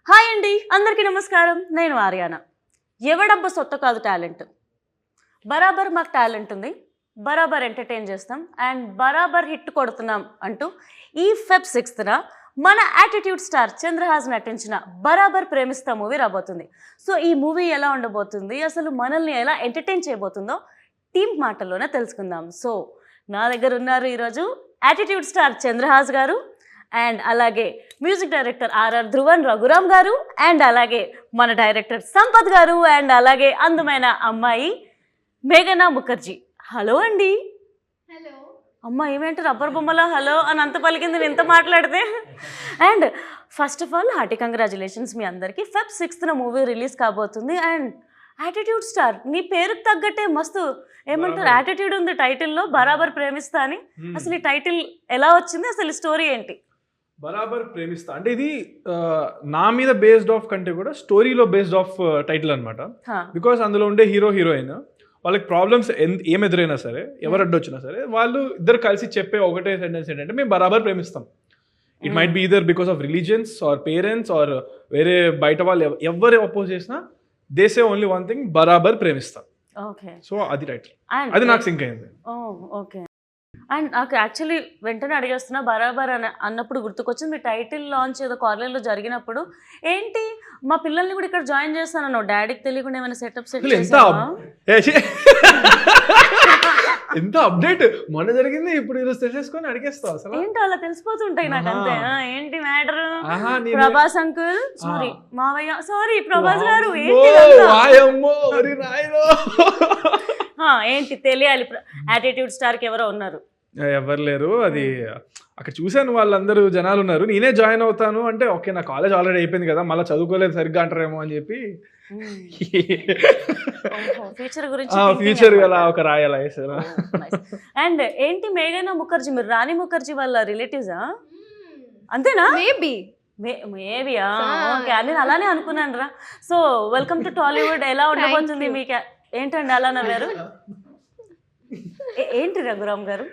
Hi అండి, అందరికీ నమస్కారం. నేను ఆర్యానా. ఎవడబ్బ సొత్త కాదు టాలెంట్. బరాబర్ మాకు టాలెంట్ ఉంది, బరాబర్ ఎంటర్టైన్ చేస్తాం అండ్ బరాబర్ హిట్ కొడుతున్నాం అంటూ ఈ ఫెబ్ 6న మన యాటిట్యూడ్ స్టార్ చంద్రహాస్ నటించిన బరాబర్ ప్రేమిస్తా మూవీ రాబోతుంది. సో ఈ మూవీ ఎలా ఉండబోతుంది, అసలు మనల్ని ఎలా ఎంటర్టైన్ చేయబోతుందో టీమ్ మాటల్లోనే తెలుసుకుందాం. సో నా దగ్గర ఉన్నారు ఈరోజు యాటిట్యూడ్ స్టార్ చంద్రహాస్ గారు అండ్ అలాగే music director R R Dhruvan Raghuram గారు అండ్ అలాగే మన డైరెక్టర్ సంపత్ గారు అండ్ అలాగే అందమైన అమ్మాయి మేఘనా ముఖర్జీ. హలో అండి. హలో అమ్మ ఏమేంటి రబ్బర్ బొమ్మలా హలో అని అంత పలికింది నేను ఎంత మాట్లాడితే. And first of all hearty congratulations మీ అందరికీ. ఫెబ్ 6న మూవీ రిలీజ్ కాబోతుంది అండ్ యాటిట్యూడ్ స్టార్ నీ పేరుకు తగ్గట్టే మస్తు ఏమంటారు యాటిట్యూడ్ ఉంది టైటిల్లో, బరాబర్ ప్రేమిస్తా అని. అసలు ఈ టైటిల్ ఎలా వచ్చింది, అసలు స్టోరీ ఏంటి? బరాబర్ ప్రేమిస్తా అంటే ఇది నా మీద బేస్డ్ ఆఫ్ కంటే కూడా స్టోరీలో బేస్డ్ ఆఫ్ టైటిల్ అనమాట. బికాస్ అందులో ఉండే హీరో హీరోయిన్ వాళ్ళకి ప్రాబ్లమ్స్ ఏం ఎదురైనా సరే, ఎవరు అడ్డొచ్చినా సరే, వాళ్ళు ఇద్దరు కలిసి చెప్పే ఒకటే సెంటెన్స్ ఏంటంటే మేము బరాబర్ ప్రేమిస్తాం. It might be either because of religions or parents or వేరే బయట వాళ్ళు ఎవరు అపోజ్ చేసినా they say only one thing, బరాబర్ ప్రేమిస్తాం. ఓకే, సో అది టైటిల్, అది నాకు సింక్ అయింది. ఓకే. అండ్ నాకు యాక్చువల్లీ వెంటనే అడిగేస్తున్నా, బరాబర్ అన్నప్పుడు గుర్తుకొచ్చింది మీ టైటిల్ లాంచ్ ఏదో కార్నర్లో జరిగినప్పుడు. ఏంటి మా పిల్లల్ని కూడా ఇక్కడ జాయిన్ చేస్తాను, డాడీకి తెలియకుండా ఏమైనా సెటప్ సెట్ ఎంత అప్డేట్ మొన్న జరిగింది, ఇప్పుడు ఈరోజు తెలిసేసుకొని అడిగేస్తావు అసలు. ఏంటో అలా తెలిసిపోతుంటాయి నాకు అంతే. ఏంటి మ్యాటర్? ప్రభాస్ అంకుల్ సారీ, మావయ్య సారీ, ప్రభాస్ గారు ఏంటి తెలియాలి. యాటిట్యూడ్ స్టార్కి ఎవరో ఉన్నారు? ఎవరు లేరు, అది అక్కడ చూశాను, వాళ్ళందరూ జనాలు ఉన్నారు. నేనే జాయిన్ అవుతాను అంటే ఓకే, నా కాలేజ్ ఆల్రెడీ అయిపోయింది కదా, మళ్ళీ చదువుకోలేదు సరిగ్గా అంటారేమో అని చెప్పి ఫ్యూచర్ అలా ఒక రాయాల వేసారు. అండ్ ఏంటి మేఘనా ముఖర్జీ, మీరు రాణి ముఖర్జీ వాళ్ళ రిలేటివ్సా? అంతేనా? మేబీయా? ఓకే, నేను అలానే అనుకున్నాను రా. So welcome to Tollywood. ఎలా ఉండబోతుంది మీకు? ఏంటండి అలా నవ్వారు? ఏంటి రఘురామ్ గారు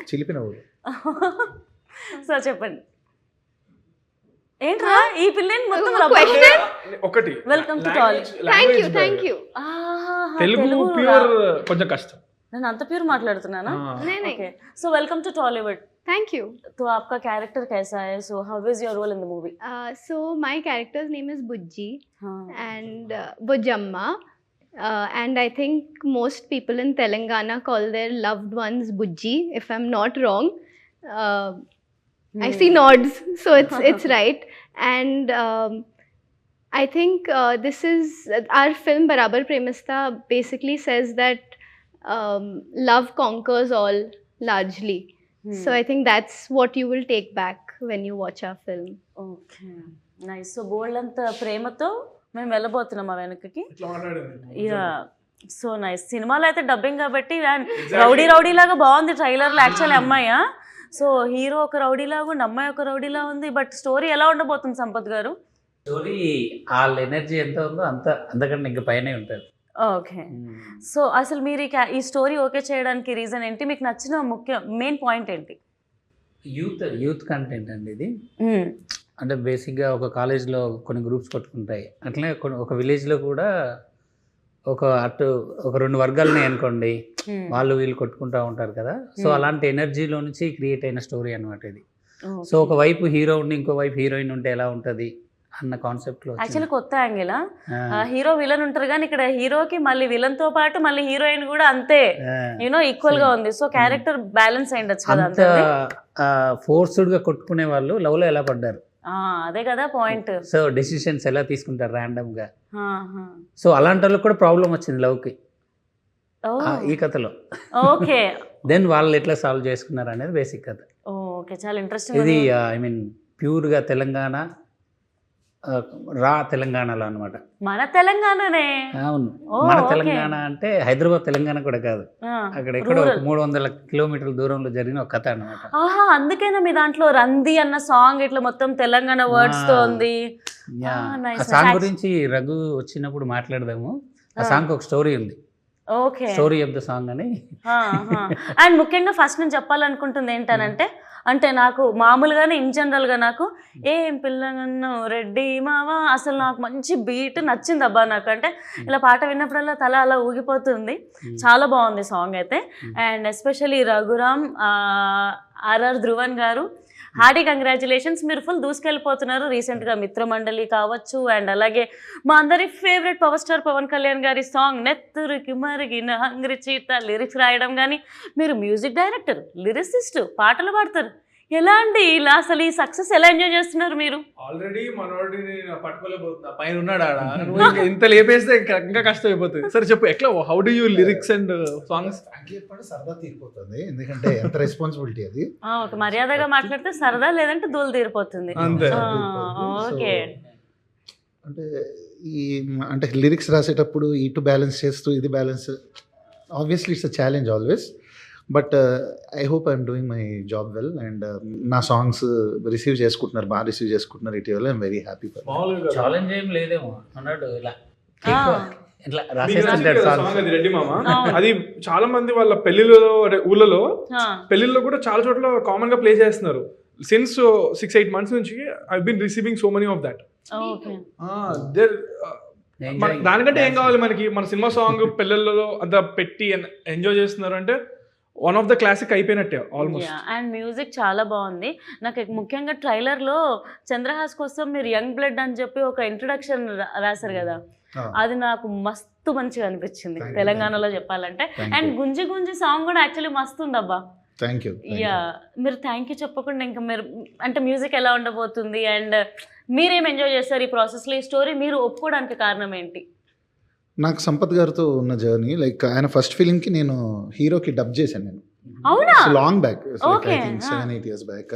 చిలిపిన సో చెప్పండి ఏంట్రా ఈ పిల్లని మొత్తం ఒకటి. Welcome to Tollywood. Thank you. Telugu pure కొంచెం కష్టం, నేను అంత ప్యూర్ మాట్లాడుతున్నానా? Okay, so welcome to Tollywood. Thank you. तो आपका कैरेक्टर कैसा है? So how is your role in the movie? So my character's name is Bujji and Bujamma. And I think most people in Telangana call their loved ones Bujji, if I'm not wrong. I see nods, so it's right. And I think this is our film Barabar Premista basically says that love conquers all largely. So I think that's what you will take back when you watch our film. Okay, nice. So బోల్డంత ప్రేమతో మేము వెళ్ళబోతున్నాం ఆ వెనకకి. Yeah, so nice. సినిమాలో అయితే dubbing కాబట్టి rowdy rowdy లాగా బాగుంది ట్రైలర్లో. యాక్చువల్లీ అమ్మాయా? సో హీరో ఒక రౌడీ లాగా ఉంది, అమ్మాయి ఒక రౌడీలా ఉంది. బట్ స్టోరీ ఎలా ఉండబోతుంది సంపత్ గారు? స్టోరీ వాళ్ళ ఎనర్జీ ఎంత ఉందో అంతకంటే ఇంకా పైనే ఉంటుంది. ఓకే, సో అసలు మీరు ఈ స్టోరీ ఓకే చేయడానికి రీజన్ ఏంటి? మీకు నచ్చిన మెయిన్ పాయింట్ ఏంటి? యూత్ కంటెంట్ అండి ఇది. అంటే బేసిక్గా ఒక కాలేజ్లో కొన్ని గ్రూప్స్ కొట్టుకుంటాయి, అట్లనే ఒక విలేజ్లో కూడా ఒక రెండు వర్గాలని అనుకోండి, వాళ్ళు వీళ్ళు కొట్టుకుంటూ ఉంటారు కదా. సో అలాంటి ఎనర్జీలో నుంచి క్రియేట్ అయిన స్టోరీ అనమాట ఇది. సో ఒకవైపు హీరో ఉండి ఇంకో వైపు హీరోయిన్ ఉంటే ఎలా ఉంటుంది అన్న కాన్సెప్ట్ లో. యాక్చువల్లీ కొత్త యాంగిల్. హీరో విలన్ ఉంటారు కానీ ఇక్కడ హీరోకి మళ్ళీ విలన్ తో పాటు మళ్ళీ హీరోయిన్ కూడా అంతే యూనో ఈక్వల్ గా ఉంది. సో క్యారెక్టర్ బ్యాలెన్స్ అయ్యిండొచ్చు కదా. అంత ఫోర్స్డ్ గా కొట్టుకునే వాళ్ళు లవ్ లో ఎలా పడ్డారు, అదే కదా పాయింట్. సో డెసిషన్స్ ఎలా తీసుకుంటారు ర్యాండమ్ గా. సో అలాంటి వాళ్ళకి కూడా ప్రాబ్లం వచ్చింది లవ్ కి ఈ కథలో. ఓకే, దెన్ వాళ్ళు ఎట్లా సాల్వ్ చేసుకున్నారు అనేది బేసిక్ కథ. ఓకే, చాలా ఇంట్రెస్టింగ్. ఇది ఐ మీన్ ప్యూర్ గా తెలంగాణ, రా తెలంగాణలో అనమాట. మన తెలంగాణనే. అవును, మన తెలంగాణ అంటే హైదరాబాద్ తెలంగాణ కూడా కాదు, అక్కడ ఎక్కడ 300 కిలోమీటర్ల దూరంలో జరిగిన ఒక కథ అనమాట. అందుకేనా మీ దాంట్లో రంది అన్న సాంగ్ ఇట్లా మొత్తం తెలంగాణ వర్డ్స్ తో ఉంది. ఆ సాంగ్ గురించి రఘు వచ్చినప్పుడు మాట్లాడదాము. ఆ సాంగ్ ఒక స్టోరీ ఉంది, స్టోరీ ఆఫ్ ద సాంగ్ అని. అండ్ ముఖ్యంగా ఫస్ట్ నేను చెప్పాలనుకుంటుంది ఏంటనంటే అంటే నాకు మామూలుగానే ఇన్ జనరల్గా నాకు ఏం పిల్లలను రెడ్డి మావా అసలు నాకు మంచి బీట్ నచ్చింది అబ్బా నాకు. అంటే ఇలా పాట విన్నప్పుడల్లా తల అలా ఊగిపోతుంది. చాలా బాగుంది సాంగ్ అయితే. And especially Raghuram, R R Dhruvan గారు, హార్డీ కంగ్రాచులేషన్స్. మీరు ఫుల్ దూసుకెళ్ళిపోతున్నారు. రీసెంట్గా మిత్రమండలి కావచ్చు, అండ్ అలాగే మా అందరి favourite power star Pawan Kalyan గారి సాంగ్ నెత్తురికి మరిగిన హంగ్రి చీత లిరిక్స్ రాయడం కానీ, మీరు మ్యూజిక్ డైరెక్టర్, లిరిసిస్ట్, పాటలు పాడతారు. ఎలా అండి ఇలా అసలు ఈ సక్సెస్ ఎలా ఎంజాయ్ చేస్తున్నారు మీరు? ఆల్రెడీ మనోడిని పట్టుకోలేకపోతున్నా, పైన ఉన్నాడు ఆడ. నువ్వు ఇంత లేపేస్తే ఇంకా కష్టం అయిపోతుంది. సరే చెప్పు, ఎట్లా how do you lyrics and songs? సరదా తీరిపోతుంది, ఎందుకంటే ఎంత రెస్పాన్సిబిలిటీ అది. ఒక మర్యాదగా మాట్లాడితే సరదా, లేదంటే దూలు తీరిపోతుంది. అంతే. ఓకే. అంటే అంటే లిరిక్స్ రాసేటప్పుడు ఇటు బ్యాలెన్స్ చేస్తూ ఇది balance, obviously it's a challenge always. But I hope I'm doing my job well. And నా సాంగ్స్ రిసీవ్ చేసుకుంటున్నారు, బాగా రిసీవ్ చేసుకుంటున్నారు ఇటీవల. I'm very happy. ఛాలెంజ్ ఏం లేదేమో అన్నాడు ఇలా ఇట్లా మీకు రాసేస్తుంటాడు నచ్చింది కదా songs. song అది రెడ్డి మామ. అది చాలా మంది వాళ్ళ పెళ్లిళ్ళలో, ఊళ్ళలో పెళ్లిళ్ళలో కూడా చాలా చోట్ల కామన్ గా ప్లే చేస్తున్నారు. సిన్స్ 6-8 months నుంచి I been receiving so many of that. Okay. దానికంటే ఏం కావాలి మనకి? మన సినిమా సాంగ్ పెళ్ళిళ్ళలో అంత పెట్టి ఎంజాయ్ చేస్తున్నారు అంటే వన్ ఆఫ్ ద క్లాసిక్ అయిపోయినట్టే ఆల్మోస్ట్. అండ్ మ్యూజిక్ చాలా బాగుంది. నాకు ముఖ్యంగా ట్రైలర్లో చంద్రహాస్ కోసం మీరు యంగ్ బ్లడ్ అని చెప్పి ఒక ఇంట్రొడక్షన్ రాశారు కదా, అది నాకు మస్తు మంచిగా అనిపించింది తెలంగాణలో చెప్పాలంటే. అండ్ గుంజి గుంజి సాంగ్ కూడా యాక్చువల్లీ మస్తు ఉందబ్బా. Thank you. యా, మీరు థ్యాంక్ యూ చెప్పకుండా ఇంకా మీరు అంటే మ్యూజిక్ ఎలా ఉండబోతుంది అండ్ మీరేం ఎంజాయ్ చేస్తారు ఈ ప్రాసెస్లో? ఈ స్టోరీ మీరు ఒప్పుకోవడానికి కారణం ఏంటి? నాకు సంపత్ గారితో ఉన్న జర్నీ, లైక్ ఆయన ఫస్ట్ ఫిలింకి నేను హీరోకి డబ్ చేశాను నేను. అవునా? Long back, Okay. 7-8 years back.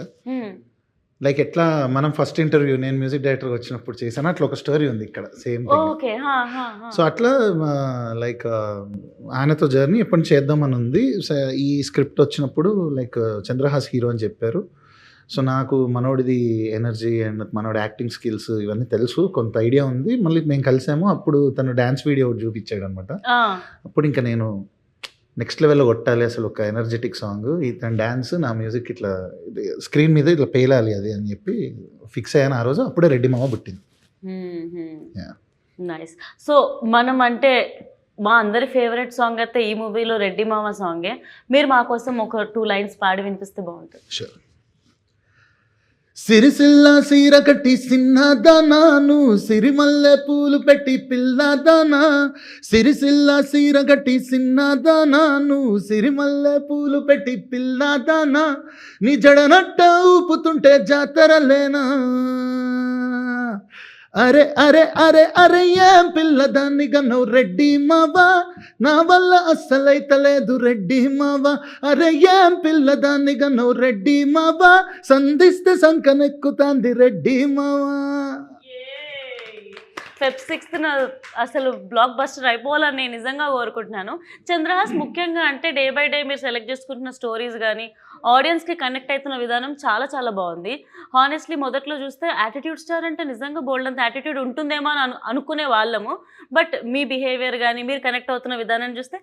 Like ఎట్లా మనం ఫస్ట్ ఇంటర్వ్యూ నేను మ్యూజిక్ డైరెక్టర్ వచ్చినప్పుడు చేశాను, అట్లా ఒక స్టోరీ ఉంది ఇక్కడ సేమ్ థింగ్. ఓకే. సో అట్లా లైక్ ఆయనతో జర్నీ ఎప్పుడు చేద్దామని ఉంది. ఈ స్క్రిప్ట్ వచ్చినప్పుడు లైక్ చంద్రహాస్ హీరో అని చెప్పారు. సో నాకు మనోడిది ఎనర్జీ అండ్ మనోడి యాక్టింగ్ స్కిల్స్ ఇవన్నీ తెలుసు, కొంత ఐడియా ఉంది. మళ్ళీ మేము కలిసాము, అప్పుడు తను డ్యాన్స్ వీడియో చూపించాడు అనమాట. అప్పుడు ఇంకా నేను నెక్స్ట్ లెవెల్లో కొట్టాలి అసలు ఒక ఎనర్జెటిక్ సాంగ్, తన డ్యాన్స్ నా మ్యూజిక్ ఇట్లా స్క్రీన్ మీద ఇట్లా పేలాలి అది అని చెప్పి ఫిక్స్ అయ్యాను ఆ రోజు. అప్పుడే రెడ్డి మామ పుట్టింది. నైస్. సో మనం అంటే మా అందరి ఫేవరెట్ సాంగ్ అయితే ఈ మూవీలో రెడ్డి మామ సాంగే. మీరు మా కోసం ఒక 2 lines పాడి వినిపిస్తే బాగుంటుంది. షూర్. సిరిసిల్ల సీర కట్టి సిన్నదానాను, సిరిమల్లె పూలు పెట్టి పిల్లదానా. సిరిసిల్ల సీర కట్టి సిన్నదానాను, సిరిమల్లె పూలు పెట్టి పిల్లదానా. నీ జడనట్ట ఊపుతుంటే జాతరలేనా. అరే అరే అరే అరే ఏం పిల్లదాన్ని గన్నవు రెడ్డి మావా, నా వల్ల అస్సలైతలేదు రెడ్డి మావా. అరే ఏం పిల్లదాన్ని గన్నవు రెడ్డి మావా, సంధిస్తే సంకనెక్కుతాంది రెడ్డి మావా. Feb 6th అసలు బ్లాక్ బస్టర్ అయిపోవాలని నేను నిజంగా కోరుకుంటున్నాను. చంద్రహాస్ ముఖ్యంగా అంటే డే బై డే మీరు సెలెక్ట్ చేసుకుంటున్న స్టోరీస్ కానీ ఆడియన్స్కి కనెక్ట్ అవుతున్న విధానం చాలా చాలా బాగుంది. హానెస్ట్లీ మొదట్లో చూస్తే యాటిట్యూడ్ స్టార్ అంటే నిజంగా బోల్డ్ అంత యాటిట్యూడ్ ఉంటుందేమో అని అనుకునే వాళ్ళము. బట్ మీ బిహేవియర్ కానీ మీరు కనెక్ట్ అవుతున్న విధానం చూస్తే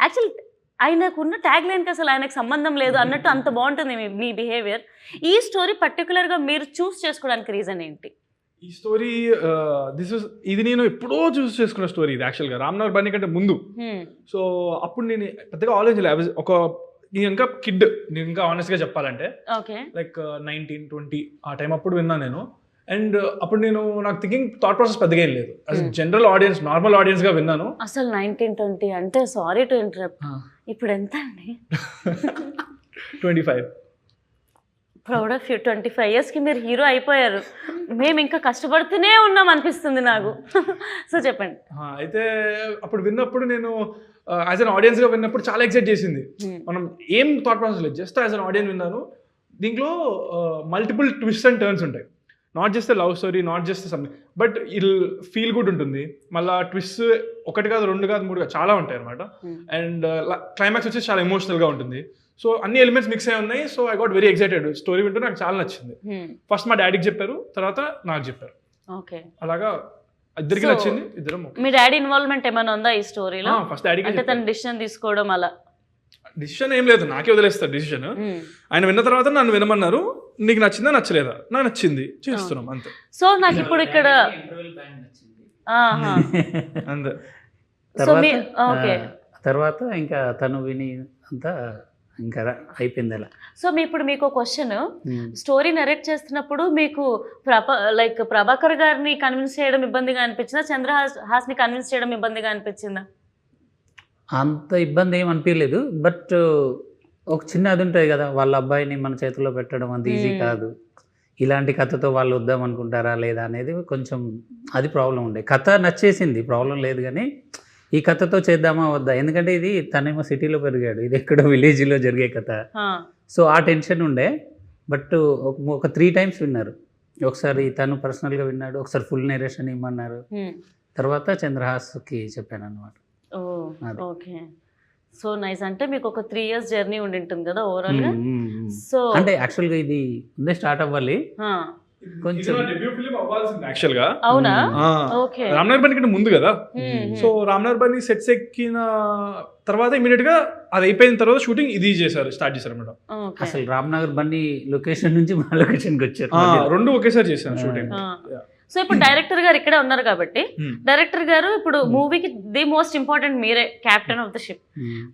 యాక్చువల్ ఆయనకున్న ట్యాగ్ లైన్కి అసలు ఆయనకు సంబంధం లేదు అన్నట్టు అంత బాగుంటుంది మీ బిహేవియర్. ఈ స్టోరీ పర్టికులర్గా మీరు చూస్ చేసుకోవడానికి రీజన్ ఏంటి? ఈ స్టోరీ ఇది నేను ఎప్పుడో చూస్ చేసుకున్న స్టోరీ. ఇది యాక్చువల్గా రామ్నగర్ బన్నీ కంటే ముందు. సో అప్పుడు నేను పెద్దగా ఆలోచించలేదు. ఒక నేను ఇంకా కిడ్, నేను ఇంకా ఆనెస్ట్గా చెప్పాలంటే లైక్ 19-20 ఆ టైం అప్పుడు విన్నాను నేను. అండ్ అప్పుడు నాకు థింకింగ్ థాట్ ప్రాసెస్ పెద్దగా ఏం లేదు. అసలు జనరల్ ఆడియన్స్, నార్మల్ ఆడియన్స్గా విన్నాను. అసలు 19-20 అంటే సారీ టు ఇంటరప్ట్, ఇప్పుడు ఎంత అండి? 25. Proud of you. 25 yearsకి మీరు హీరో అయిపోయారు. మేము ఇంకా కష్టపడుతూనే ఉన్నాం అనిపిస్తుంది నాకు. సో చెప్పండి. అయితే అప్పుడు విన్నప్పుడు నేను యాజ్ అన్ ఆడియన్స్గా విన్నప్పుడు చాలా ఎక్సైట్ చేసింది. మనం ఏం థాట్ ప్రాసెస్ లేదు, జస్ట్ యాజ్ అన్ ఆడియన్స్ విన్నాను. దీంట్లో మల్టిపుల్ ట్విస్ట్ అండ్ టర్న్స్ ఉంటాయి. Not just love story, not just something, but I'll feel good ఉంటుంది. మళ్ళీ ట్విస్ట్ 1 కాదు 2 కాదు 3 కాదు చాలా ఉంటాయి అనమాట. అండ్ క్లైమాక్స్ వచ్చేసి చాలా ఎమోషనల్గా ఉంటుంది. సో అన్ని ఎలిమెంట్స్ మిక్స్ అయి ఉన్నాయి. So I got very excited. Story వింటూ నాకు చాలా నచ్చింది. ఫస్ట్ మా డాడీకి చెప్పారు, తర్వాత నాకు చెప్పారు. ఓకే. అలాగా ఇద్దరికి నచ్చింది. ఇద్దరం. మీ డాడీ ఇన్వాల్వ్మెంట్ ఏమైనా ఉందా ఈ స్టోరీలో? ఫస్ట్ డాడీకి అంటే తన డిసిషన్ తీసుకోవడం అలా? డిసిషన్ ఏం లేదు, నాకే వదిలేస్తారు డిసిషన్. ఆయన విన్న తర్వాత నన్ను వినమన్నారు, నీకు నచ్చిందా నచ్చలేదా, నాకు నచ్చింది చేస్తున్నాం అంతే. సో నాకు ఇప్పుడు ఇక్కడ అంతే. తర్వాత ఇంకా తను విని అంతా ఇంకా అయిపోయింది అలా. సో ఇప్పుడు మీకు క్వశ్చన్, స్టోరీ నరేట్ చేస్తున్నప్పుడు మీకు ప్రభాకర్ గారిని కన్విన్స్ చేయడం ఇబ్బందిగా అనిపించిందా, చంద్రహాస్ని కన్విన్స్ చేయడం ఇబ్బందిగా అనిపించిందా? అంత ఇబ్బంది ఏం అనిపించలేదు, బట్ ఒక చిన్న అది ఉంటుంది కదా, వాళ్ళ అబ్బాయిని మన చేతిలో పెట్టడం అంత ఈజీ కాదు. ఇలాంటి కథతో వాళ్ళు వద్దాం అనుకుంటారా లేదా అనేది కొంచెం అది ప్రాబ్లం ఉండే. కథ నచ్చేసింది, ప్రాబ్లం లేదు, కానీ ఈ కథతో చేద్దామా వద్దా, ఎందుకంటే ఇది తనేమో సిటీలో పెరిగాడు, ఇది ఎక్కడో విలేజ్లో జరిగే కథ. సో ఆ టెన్షన్ ఉండే. బట్ ఒక 3 times విన్నారు. ఒకసారి తను పర్సనల్గా విన్నాడు, ఒకసారి ఫుల్ నేరేషన్ ఇమ్మన్నారు, తర్వాత చంద్రహాస్కి చెప్పాను అనమాట. Okay, so nice. అంటే మీకు ఒక 3 years జర్నీ ఉండి ఉంటుంది కదా ఓవరాల్ గా. సో అంటే యాక్చువల్గా ఇది ముందే స్టార్ట్ అవ్వాలి కొంచెం. యాక్చువల్ గా అవునా? ఓకే, రామ్నగర్ బన్ కంటే ముందు కదా. సో రామ్నగర్ బన్ సెట్స్ ఎక్కిన తర్వాత ఇమీడియట్ గా అది అయిపోయిన తర్వాత షూటింగ్ ఇది స్టార్ట్ చేశారు మేడం. అసలు రామ్నగర్ బన్నీ లొకేషన్ నుంచి మా లొకేషన్కి వచ్చారు, 2 ఒకేసారి చేశాను షూటింగ్. సో ఇప్పుడు డైరెక్టర్ గారు ఇక్కడే ఉన్నారు కాబట్టి, డైరెక్టర్ గారు ఇప్పుడు మూవీకి ది మోస్ట్ ఇంపార్టెంట్ మీరే, captain of the ship.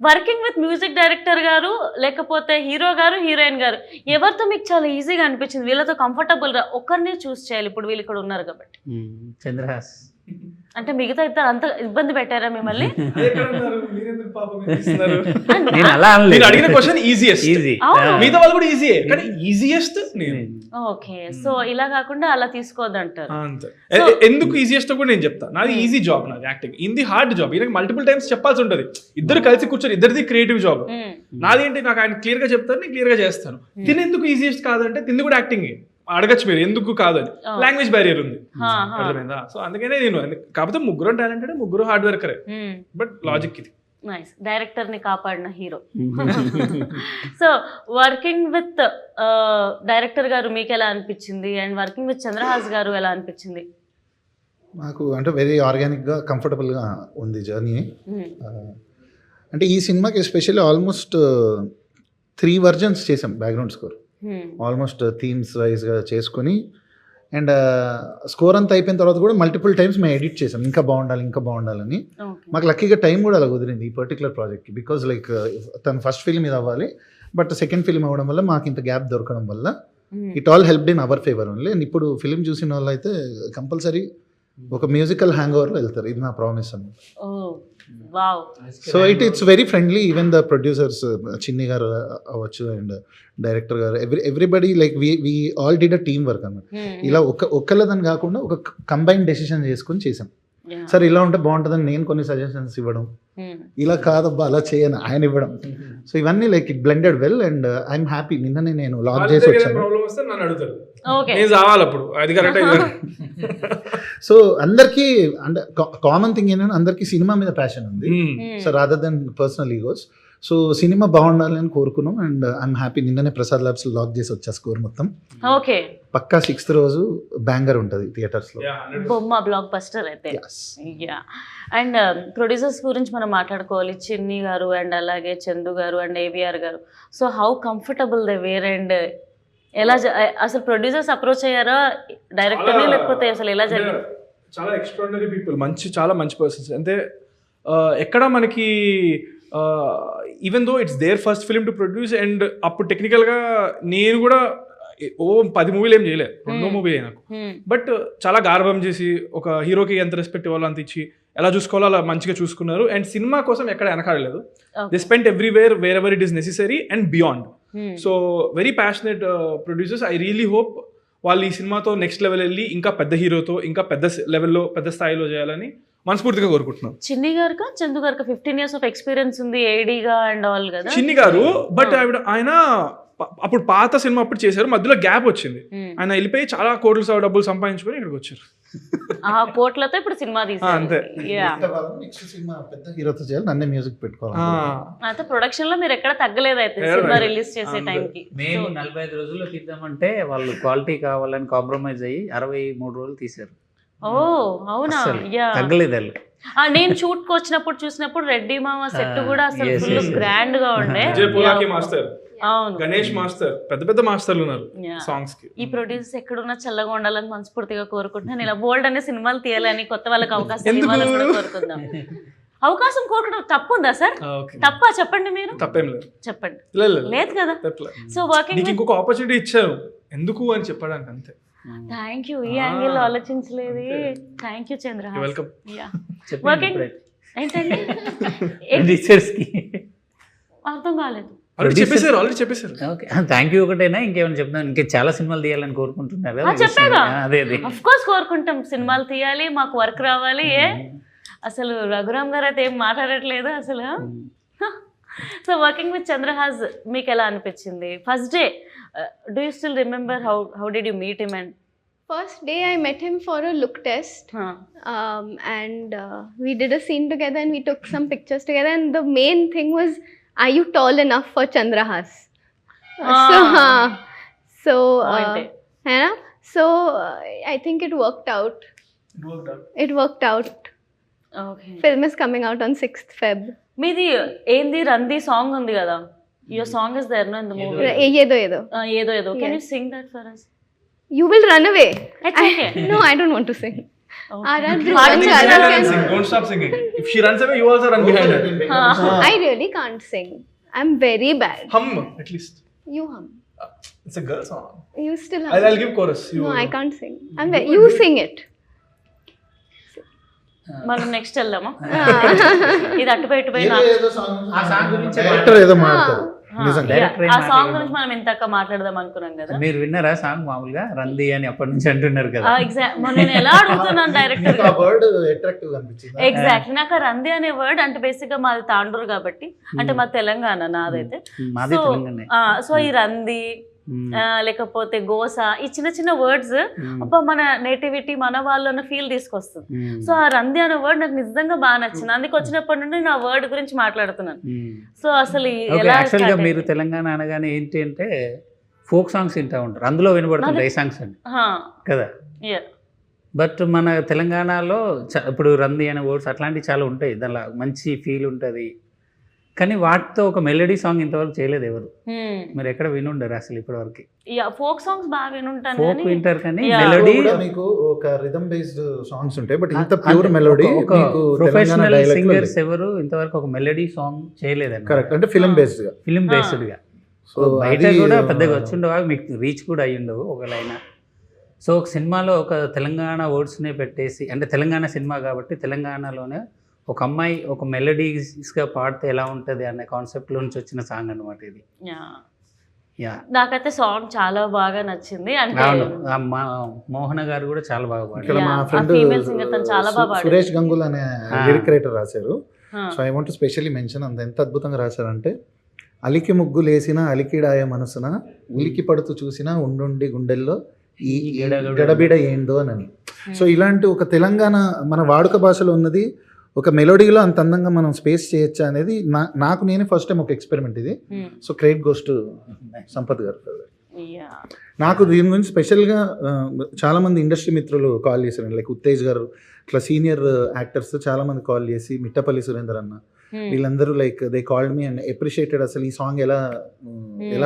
Working with music director గారు లేకపోతే హీరో గారు హీరోయిన్ గారు ఎవరితో మీకు చాలా ఈజీగా అనిపించింది, వీళ్ళతో కంఫర్టబుల్ గా ఒక్కరిని చూస్ చేయాలి ఇప్పుడు వీళ్ళు ఇక్కడ ఉన్నారు కాబట్టి? చంద్రహాస్. అంటే మిగతా ఇద్దరు అంత ఇబ్బంది పెట్టారా మిమ్మల్ని? నేను అలా అడిగిన క్వశ్చన్ ఈజియెస్ట్, మిగతా వాళ్ళు కూడా ఈజీయే కానీ ఈజియెస్ట్ నేను. ఓకే, సో ఇలా కాకుండా అలా తీసుకోవద్దంటారు. ఎందుకు ఈజియెస్ట్ కూడా నేను చెప్తాను. నాది ఈజీ జాబ్, నాది యాక్టింగ్. ఇది హార్డ్ జాబ్, ఈయనకి మల్టిపుల్ టైమ్స్ చెప్పాల్సి ఉంటుంది. ఇద్దరు కలిసి కూర్చొని ఇద్దరిది క్రియేటివ్ జాబ్. నాది ఏంటి, నాకు ఆయన క్లియర్ గా చెప్తాను, నేను క్లియర్ గా చేస్తాను. తిని ఎందుకు ఈజియెస్ట్ కాదంటే తింది కూడా యాక్టింగ్ అడగచ్చు మీరు, ఎందుకు కాదని. లాంగ్వేజ్ బ్యారియర్ ఉంది, అర్థమైందా? సో అందుకనే నేను, కాకపోతే ముగ్గురు టాలెంటెడ్, ముగ్గురు హార్డ్ వర్కరే, బట్ లాజిక్ ఇది. నైస్, డైరెక్టర్ ని కాపాడిన hero. So working with director గారు మీకు ఎలా అనిపించింది, అండ్ వర్కింగ్ విత్ చంద్రహాస్ గారు ఎలా అనిపించింది? నాకు అంటే వెరీ ఆర్గానిక్గా కంఫర్టబుల్గా ఉంది జర్నీ. అంటే ఈ సినిమాకి ఎస్పెషల్లీ ఆల్మోస్ట్ 3 versions చేసాం బ్యాక్గ్రౌండ్ స్కోర్, ఆల్మోస్ట్ థీమ్స్ వైజ్గా చేసుకొని. అండ్ స్కోర్ అంతా అయిపోయిన తర్వాత కూడా మల్టిపుల్ టైమ్స్ మేము ఎడిట్ చేసాం, ఇంకా బాగుండాలని. మాకు లక్కీగా టైం కూడా అలా కుదిరింది ఈ పర్టికులర్ ప్రాజెక్ట్కి, బికాజ్ లైక్ తను ఫస్ట్ ఫిల్మ్ ఇది అవ్వాలి, బట్ సెకండ్ ఫిల్మ్ అవ్వడం వల్ల మాకు ఇంత గ్యాప్ దొరకడం వల్ల it all helped in our favour only. And ఇప్పుడు ఫిల్మ్ చూసిన వాళ్ళు అయితే కంపల్సరీ ఒక మ్యూజికల్ హ్యాంగ్ ఓవర్లో వెళ్తారు, ఇది నా ప్రామిస్ అన్నమాట. So it's very friendly. Even the producers Chinni గారు అవ్వచ్చు అండ్ డైరెక్టర్ గారు, everybody like we all did a team work అన్నమాట. ఇలా ఒక్కళ్ళదని కాకుండా ఒక కంబైన్ డెసిషన్ చేసుకొని చేసాం. సార్ ఇలా ఉంటే బాగుంటుందని నేను కొన్ని సజెషన్స్ ఇవ్వడం, ఇలా కాదబ్బా అలా చేయను ఆయన ఇవ్వడం. సో ఇవన్నీ like it blended well and I'm happy. నిన్ననే నేను లాక్ చేసి వచ్చాను. సో అందరికీ అంటే కామన్ థింగ్ ఏంటంటే అందరికీ సినిమా మీద ప్యాషన్ ఉంది, so rather than personal egos. So cinema బాగుండాలని కోరుకున్నాం అండ్ ఐఎమ్ హ్యాపీ. నిన్ననే ప్రసాద్ ల్యాబ్స్ లాక్ చేసి వచ్చా స్కోర్ మొత్తం. ఓకే, పక్కా 6th రోజు బ్యాంగర్ ఉంటుంది థియేటర్స్ లో, బొమ్మ బ్లాక్ బస్టర్ అయితే. అండ్ ప్రొడ్యూసర్స్ గురించి మనం మాట్లాడుకోవాలి, చిన్ని గారు అండ్ అలాగే చందు గారు అండ్ ఏవిఆర్ గారు. So how comfortable they were and ఎలా అసలు ప్రొడ్యూసర్స్ అప్రోచ్ అయ్యారా డైరెక్టర్ని, లేకపోతే అసలు ఎలా జరిగింది? చాలా ఎక్స్ట్రాడినరీ పీపుల్, చాలా మంచి పర్సన్స్. అంటే ఎక్కడ మనకి even though it's their first film to produce, and అప్పుడు టెక్నికల్గా నేను కూడా 10 మూవీలు ఏం చేయలేదు, 2 మూవీలే నాకు. బట్ చాలా గార్భం చేసి ఒక హీరోకి ఎంత రెస్పెక్ట్ ఇవ్వాలో అంత ఇచ్చి ఎలా చూసుకోవాలో అలా మంచిగా చూసుకున్నారు. అండ్ సినిమా కోసం ఎక్కడ వెనకాడలేదు. They spent everywhere wherever it is necessary and beyond. So very passionate producers. I really hope వాళ్ళు ఈ సినిమాతో నెక్స్ట్ లెవెల్ వెళ్ళి ఇంకా పెద్ద హీరోతో ఇంకా పెద్ద లెవెల్లో పెద్ద స్థాయిలో చేయాలని మనస్ఫూర్తిగా కోరుకుంటున్నాం. చిన్ని గారు చందు గారు 15 years ఆఫ్ ఎక్స్పీరియన్స్ ఉంది ఏడీగా అండ్ ఆల్ కదా. చిన్ని గారు బట్ ఆయన అప్పుడు పాత సినిమా అప్పుడు చేశారు, మధ్యలో గ్యాప్ వచ్చింది. ఆయన వెళ్ళిపోయి చాలా కోట్లు డబ్బులు సంపాదించుకొని ఇక్కడికి వచ్చారు. ఆ కోట్లతో ఇప్పుడు సినిమా తీశారు. అంతే, నెక్స్ట్ సినిమా పెద్ద హీరోతో చేయాలి, నన్నే మ్యూజిక్ పెట్టుకోవాలి. అయితే ప్రొడక్షన్ లో మీరు ఎక్కడ తగ్గలేదు అయితే సినిమా రిలీజ్ చేసే టైంకి. మేము 45 రోజుల్లో తీద్దామంటే వాళ్ళు క్వాలిటీ కావాలని కాంప్రమైజ్ అయ్యి 63 రోజులు తీశారు. ఓ అవునా? అసలు యా. తగ్గలేదు వాళ్ళు. నేను షూట్ కి వచ్చినప్పుడు చూసినప్పుడు రెడ్డి మామ సెట్ కూడా అసలు yes, ఫుల్ yes. గ్రాండ్ గా ఉండే. విజయ్ పోలాకి మాస్టర్, అవును. గణేష్ మాస్టర్, పెద్ద పెద్ద మాస్టర్లు ఉన్నారు Yeah. సాంగ్స్ కి. ఈ ప్రొడ్యూసర్స్ ఎక్కడున్నా చల్లగా ఉండాలని మనస్ఫూర్తిగా కోరుకుంటున్నాను. ఇలా బోల్డ్ అనే సినిమాలు తీయాలని, కొత్త వాళ్ళకి అవకాశం ఎందుకు? ఇవ్వాలని కూడా కోరుకుందాం. అవకాశం కోరుకోవడం తప్పు ఉందా సార్? ఓకే, తప్పా చెప్పండి, మీరు తప్పేం లేదు. చెప్పండి. లేదు లేదు కదా. తప్పలే. సో వర్కింగ్ నీకు ఇంకొక ఆపర్చునిటీ ఇచ్చారు ఎందుకు అని చెప్పడానికి అంతే. Thank you. ఈ యాంగిల్ ఆలోచించలేదు. Thank you Chandrahas. వెల్కమ్. చెప్పండి వర్కింగ్ ఇప్పుడే. ఏంటండి? Producers కి. అర్థం కాలేదు. ఆల్రెడీ చెప్పేశారు. ఓకే, థ్యాంక్ యూ ఒకటేనా ఇంకేమైనా చెప్తాను? ఇంకా చాలా సినిమాలు తీయాలని కోరుకుంటున్నారు కదా. చెప్పాగా. అదే అఫ్ కోర్స్ కోరుకుంటాం, సినిమాలు తీయాలి, మాకు వర్క్ రావాలి. అసలు రఘురామ్ గారు అయితే ఏం మాట్లాడట్లేదు అసలు. సో వర్కింగ్ విత్ చంద్రహాస్ మీకు ఎలా అనిపించింది? First day, do you still remember how did you meet him? And First day I met him for a look test, and we did a scene together and we took some pictures together, and the main thing was, are you tall enough for Chandrahas? So yeah, so I think it worked out. It worked out. Okay. Film is coming out on 6th Feb. మీది ఏంది రంది song ఉంది కదా, your song is there no in the movie. Yedo Yedo. ఏదో ఏదో, can you Yes. Sing that for us? You will run away. It's okay. No, I don't want to sing. Okay. Don't stop singing. If she runs away, you also run behind her. I really can't sing. I'm very bad. Hum at least. You hum. It's a girl song. You still hum. I'll give chorus. No, I can't sing. You sing it. మనం next వెళ్దామా? ఇది అటుపై ఇటుపై ఆ song గురించి director ఏదో మాట్లాడతారు నిజంగా. Director ఏం ఆ సాంగ్ మాట్లాడదాం? గురించి మనం ఇంతక మాట్లాడదాం అనుకున్నాం కదా. మీరు విన్నారా సాంగ్? మామూలుగా రంది అని అప్పటి నుంచి అంటున్నారు కదా. నేను ఎలా అడుగుతున్నాను డైరెక్టర్ మీకు ఆ వర్డ్ అట్రాక్టివ్ అనిపించింది. ఎగ్జాక్ట్లీ. నాకు ఆ రంది అనే వర్డ్ అంటే బేసిక్ గా మాది తాండూరు కాబట్టి, అంటే మా తెలంగాణ నాదైతే. మాది తెలంగాణ. సో ఈ రంది లేకపోతే గోస, ఈ చిన్న చిన్న వర్డ్స్ అబ్బా మన నేటివిటీ, మన వాళ్ళు అన్న ఫీల్ తీసుకొస్తుంది. సో ఆ రంది అనే వర్డ్ నాకు నిజంగా బాగా నచ్చింది. అందుకు వచ్చినప్పటి నుండి నా వర్డ్ గురించి మాట్లాడుతున్నాను. సో అసలు ఎలా యాక్చువల్గా మీరు తెలంగాణ అనగానే ఏంటి అంటే ఫోక్ సాంగ్స్ వింటూ ఉంటారు, అందులో వినబడుతుంది ఈ సాంగ్స్ అండి కదా. బట్ మన తెలంగాణలో ఇప్పుడు రంది అనే వర్డ్స్ అట్లాంటివి చాలా ఉంటాయి, దానిలో మంచి ఫీల్ ఉంటుంది. కానీ వాటితో ఒక మెలోడీ సాంగ్ ఇంతవరకు చేయలేదు ఎవరు. మీరు ఎక్కడ వినుండరు అసలు ఇప్పటివరకు. ఫోక్ సాంగ్స్ బాగా వినుంటాను, ఫోక్ వింటారు కానీ మెలోడీ మీకు ఒక రిథమ్ బేస్డ్ సాంగ్స్ ఉంటాయి, బట్ ఇంత ప్యూర్ మెలోడీ ప్రొఫెషనల్ సింగర్స్ ఎవరు ఇంతవరకు ఒక మెలోడీ సాంగ్ చేయలేదండి. కరెక్ట్, అంటే ఫిల్మ్ బేస్డ్ గా. ఫిల్మ్ బేస్డ్ గా. సో బయట కూడా పెద్దగా వచ్చిండవు, మీకు రీచ్ కూడా అయ్యి ఉండవు ఒకవేళ. సో ఒక సినిమాలో ఒక తెలంగాణ వర్డ్స్నే పెట్టేసి, అంటే తెలంగాణ సినిమా కాబట్టి తెలంగాణలోనే ఒక అమ్మాయి ఒక మెలోడీస్గా పాడితే ఎలా ఉంటుంది అనే కాన్సెప్ట్లో నుంచి వచ్చిన సాంగ్ అనమాట ఇది. నాకైతే సాంగ్ చాలా బాగా నచ్చింది. అంటే మోహన గారు కూడా చాలా బాగా పాడారు. ఇక్కడ మా ఫ్రెండ్ సురేష్ గంగుల్ అనే లిరిక్ రైటర్ రాశారు. So I want specially mention, ఎంత అద్భుతంగా రాశారంటే, అలికి ముగ్గులేసిన అలికిడాయ మనసున ఉలికి పడుతూ చూసిన ఉండుండి గుండెల్లో ఈ గడబిడ ఏందో అని. సో ఇలాంటి ఒక తెలంగాణ మన వాడుక భాషలో ఉన్నది ఒక మెలోడీలో అంత అందంగా మనం స్పేస్ చేయొచ్చా అనేది నాకు నేనే ఫస్ట్ టైం ఒక ఎక్స్పెరిమెంట్ ఇది. So credit goes to Sampath గారు. నాకు దీని గురించి స్పెషల్గా చాలామంది ఇండస్ట్రీ మిత్రులు కాల్ చేశారు, లైక్ ఉత్తేజ్ గారు, ఇట్లా సీనియర్ యాక్టర్స్ చాలామంది కాల్ చేసి, మిట్టపల్లి సురేందర్ అన్న, వీళ్ళందరూ like they called me and appreciated. అసలు ఈ సాంగ్ ఎలా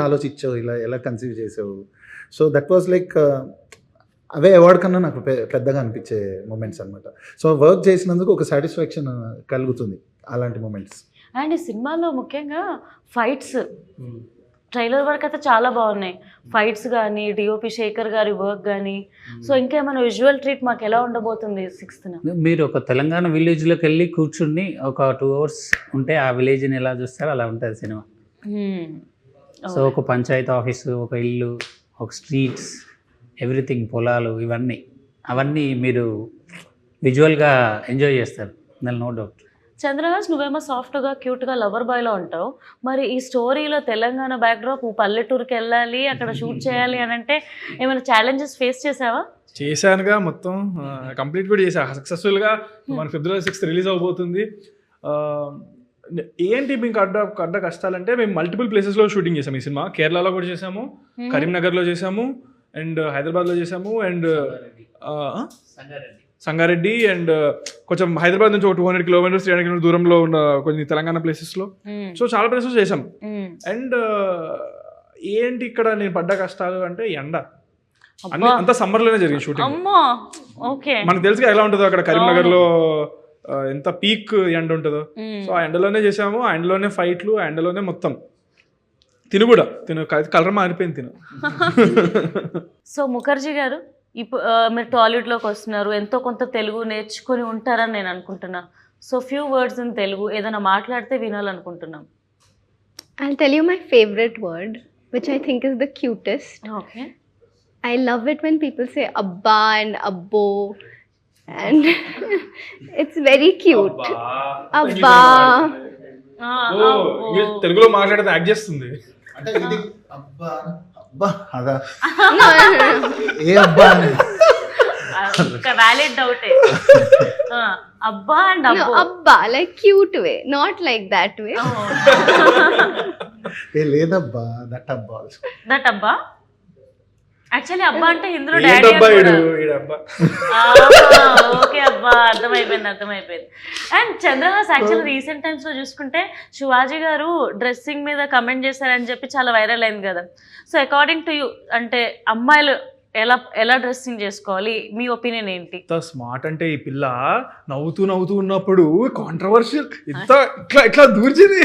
ఆలోచించావు, ఎలా కన్సీవ్ చేసావు. So that was like away award కన్నా నాకు పెద్దగా అనిపించే మూమెంట్స్ అనమాట. సో వర్క్ చేసినందుకు ఒక సాటిస్ఫాక్షన్ కలుగుతుంది అలాంటి మూమెంట్స్. అండ్ ఈ సినిమాలో ముఖ్యంగా ఫైట్స్, ట్రైలర్ వర్క్ అయితే చాలా బాగున్నాయి. ఫైట్స్ కానీ, డిఓపి శేఖర్ గారి వర్క్ కానీ. సో ఇంకేమైనా విజువల్ ట్రీట్ మాకు ఎలా ఉండబోతుంది 6th? మీరు ఒక తెలంగాణ విలేజ్లోకి వెళ్ళి కూర్చుని ఒక 2 hours ఉంటే ఆ విలేజ్ని ఎలా చూస్తారో అలా ఉంటుంది సినిమా. సో ఒక పంచాయతీ ఆఫీసు, ఒక ఇల్లు, ఒక స్ట్రీట్స్, ఎవ్రీథింగ్, పొలాలు, అవన్నీ మీరు విజువల్గా ఎంజాయ్ చేస్తారు, నో డౌట్. చంద్రహాస్, నువ్వేమో సాఫ్ట్గా క్యూట్గా లవర్ బాయ్లో ఉంటావు. మరి ఈ స్టోరీలో తెలంగాణ బ్యాక్డ్రాప్, పల్లెటూరుకి వెళ్ళాలి, అక్కడ షూట్ చేయాలి అని అంటే ఏమైనా ఛాలెంజెస్ ఫేస్ చేసావా? చేశానుగా, మొత్తం కంప్లీట్ కూడా చేశా సక్సెస్ఫుల్గా. మన February 6th రిలీజ్ అవబోతుంది. ఏంటి మీకు అడ్డ కష్టాలంటే, మేము మల్టిపుల్ ప్లేసెస్లో షూటింగ్ చేసాము ఈ సినిమా. కేరళలో కూడా చేసాము, కరీంనగర్లో చేసాము, అండ్ హైదరాబాద్లో చేసాము, అండ్ సంగారెడ్డి అండ్ కొంచెం హైదరాబాద్ నుంచి ఒక 200 కిలోమీటర్స్ 300 కిలోమీటర్స్ దూరంలో ఉన్న కొన్ని తెలంగాణ ప్లేసెస్లో. సో చాలా ప్లేసెస్ చేసాం. అండ్ ఏంటి ఇక్కడ నేను పడ్డ కష్టాలు అంటే ఎండ. అన్ని అంతా సమ్మర్లోనే జరిగింది షూటింగ్. మనకు తెలుసు ఎలా ఉంటుందో అక్కడ కరీంనగర్లో ఎంత పీక్ ఎండ ఉంటుందో. సో ఆ ఎండలోనే చేసాము, ఆ ఎండలోనే ఫైట్లు, ఆ ఎండలోనే మొత్తం. తిను కూడా కలర్ మారిపోయింది తిను. సో ముఖర్జీ గారు, ఇప్పుడు మీరు టాలీవుడ్లోకి వస్తున్నారు, ఎంతో కొంత తెలుగు నేర్చుకొని ఉంటారని నేను అనుకుంటున్నా. So few words in Telugu ఏదైనా మాట్లాడితే వినాలనుకుంటున్నాం. I'll tell you my favorite word, which I think is the cutest. Okay. I love it when people say abba and abbo, and it's very cute. Abba. తెలుగులో మాట్లాడితే act చేస్తుంది. అంటే ఇది అబ్బా అబ్బా అదా No. ఏ అబ్బా అని వ్యాలిడ్ డౌటే. అబ్బా and No, abba, like cute way, not like that way. ఏ లేదబ్బా దట్ అబ్బా దట్ అబ్బా. యాక్చువల్లీ అబ్బా అంటే ఇందులో ఏంటబ్బా డాడీ. ఈడబ్బా. ఓకే అబ్బా, అర్థమైపోయింది. And Chandrahas actually recent times లో చూసుకుంటే శివాజీ గారు డ్రెస్సింగ్ మీద కమెంట్ చేశారని చెప్పి చాలా వైరల్ అయింది కదా. సో అకార్డింగ్ టు యూ, అంటే అమ్మాయిలు ఎలా డ్రెస్సింగ్ చేసుకోవాలి, మీ ఒపీనియన్ ఏంటి? ఇంత స్మార్ట్ అంటే ఈ పిల్ల నవ్వుతూ ఉన్నప్పుడు కాంట్రవర్షియల్ ఇంత ఇట్లా దూర్చింది.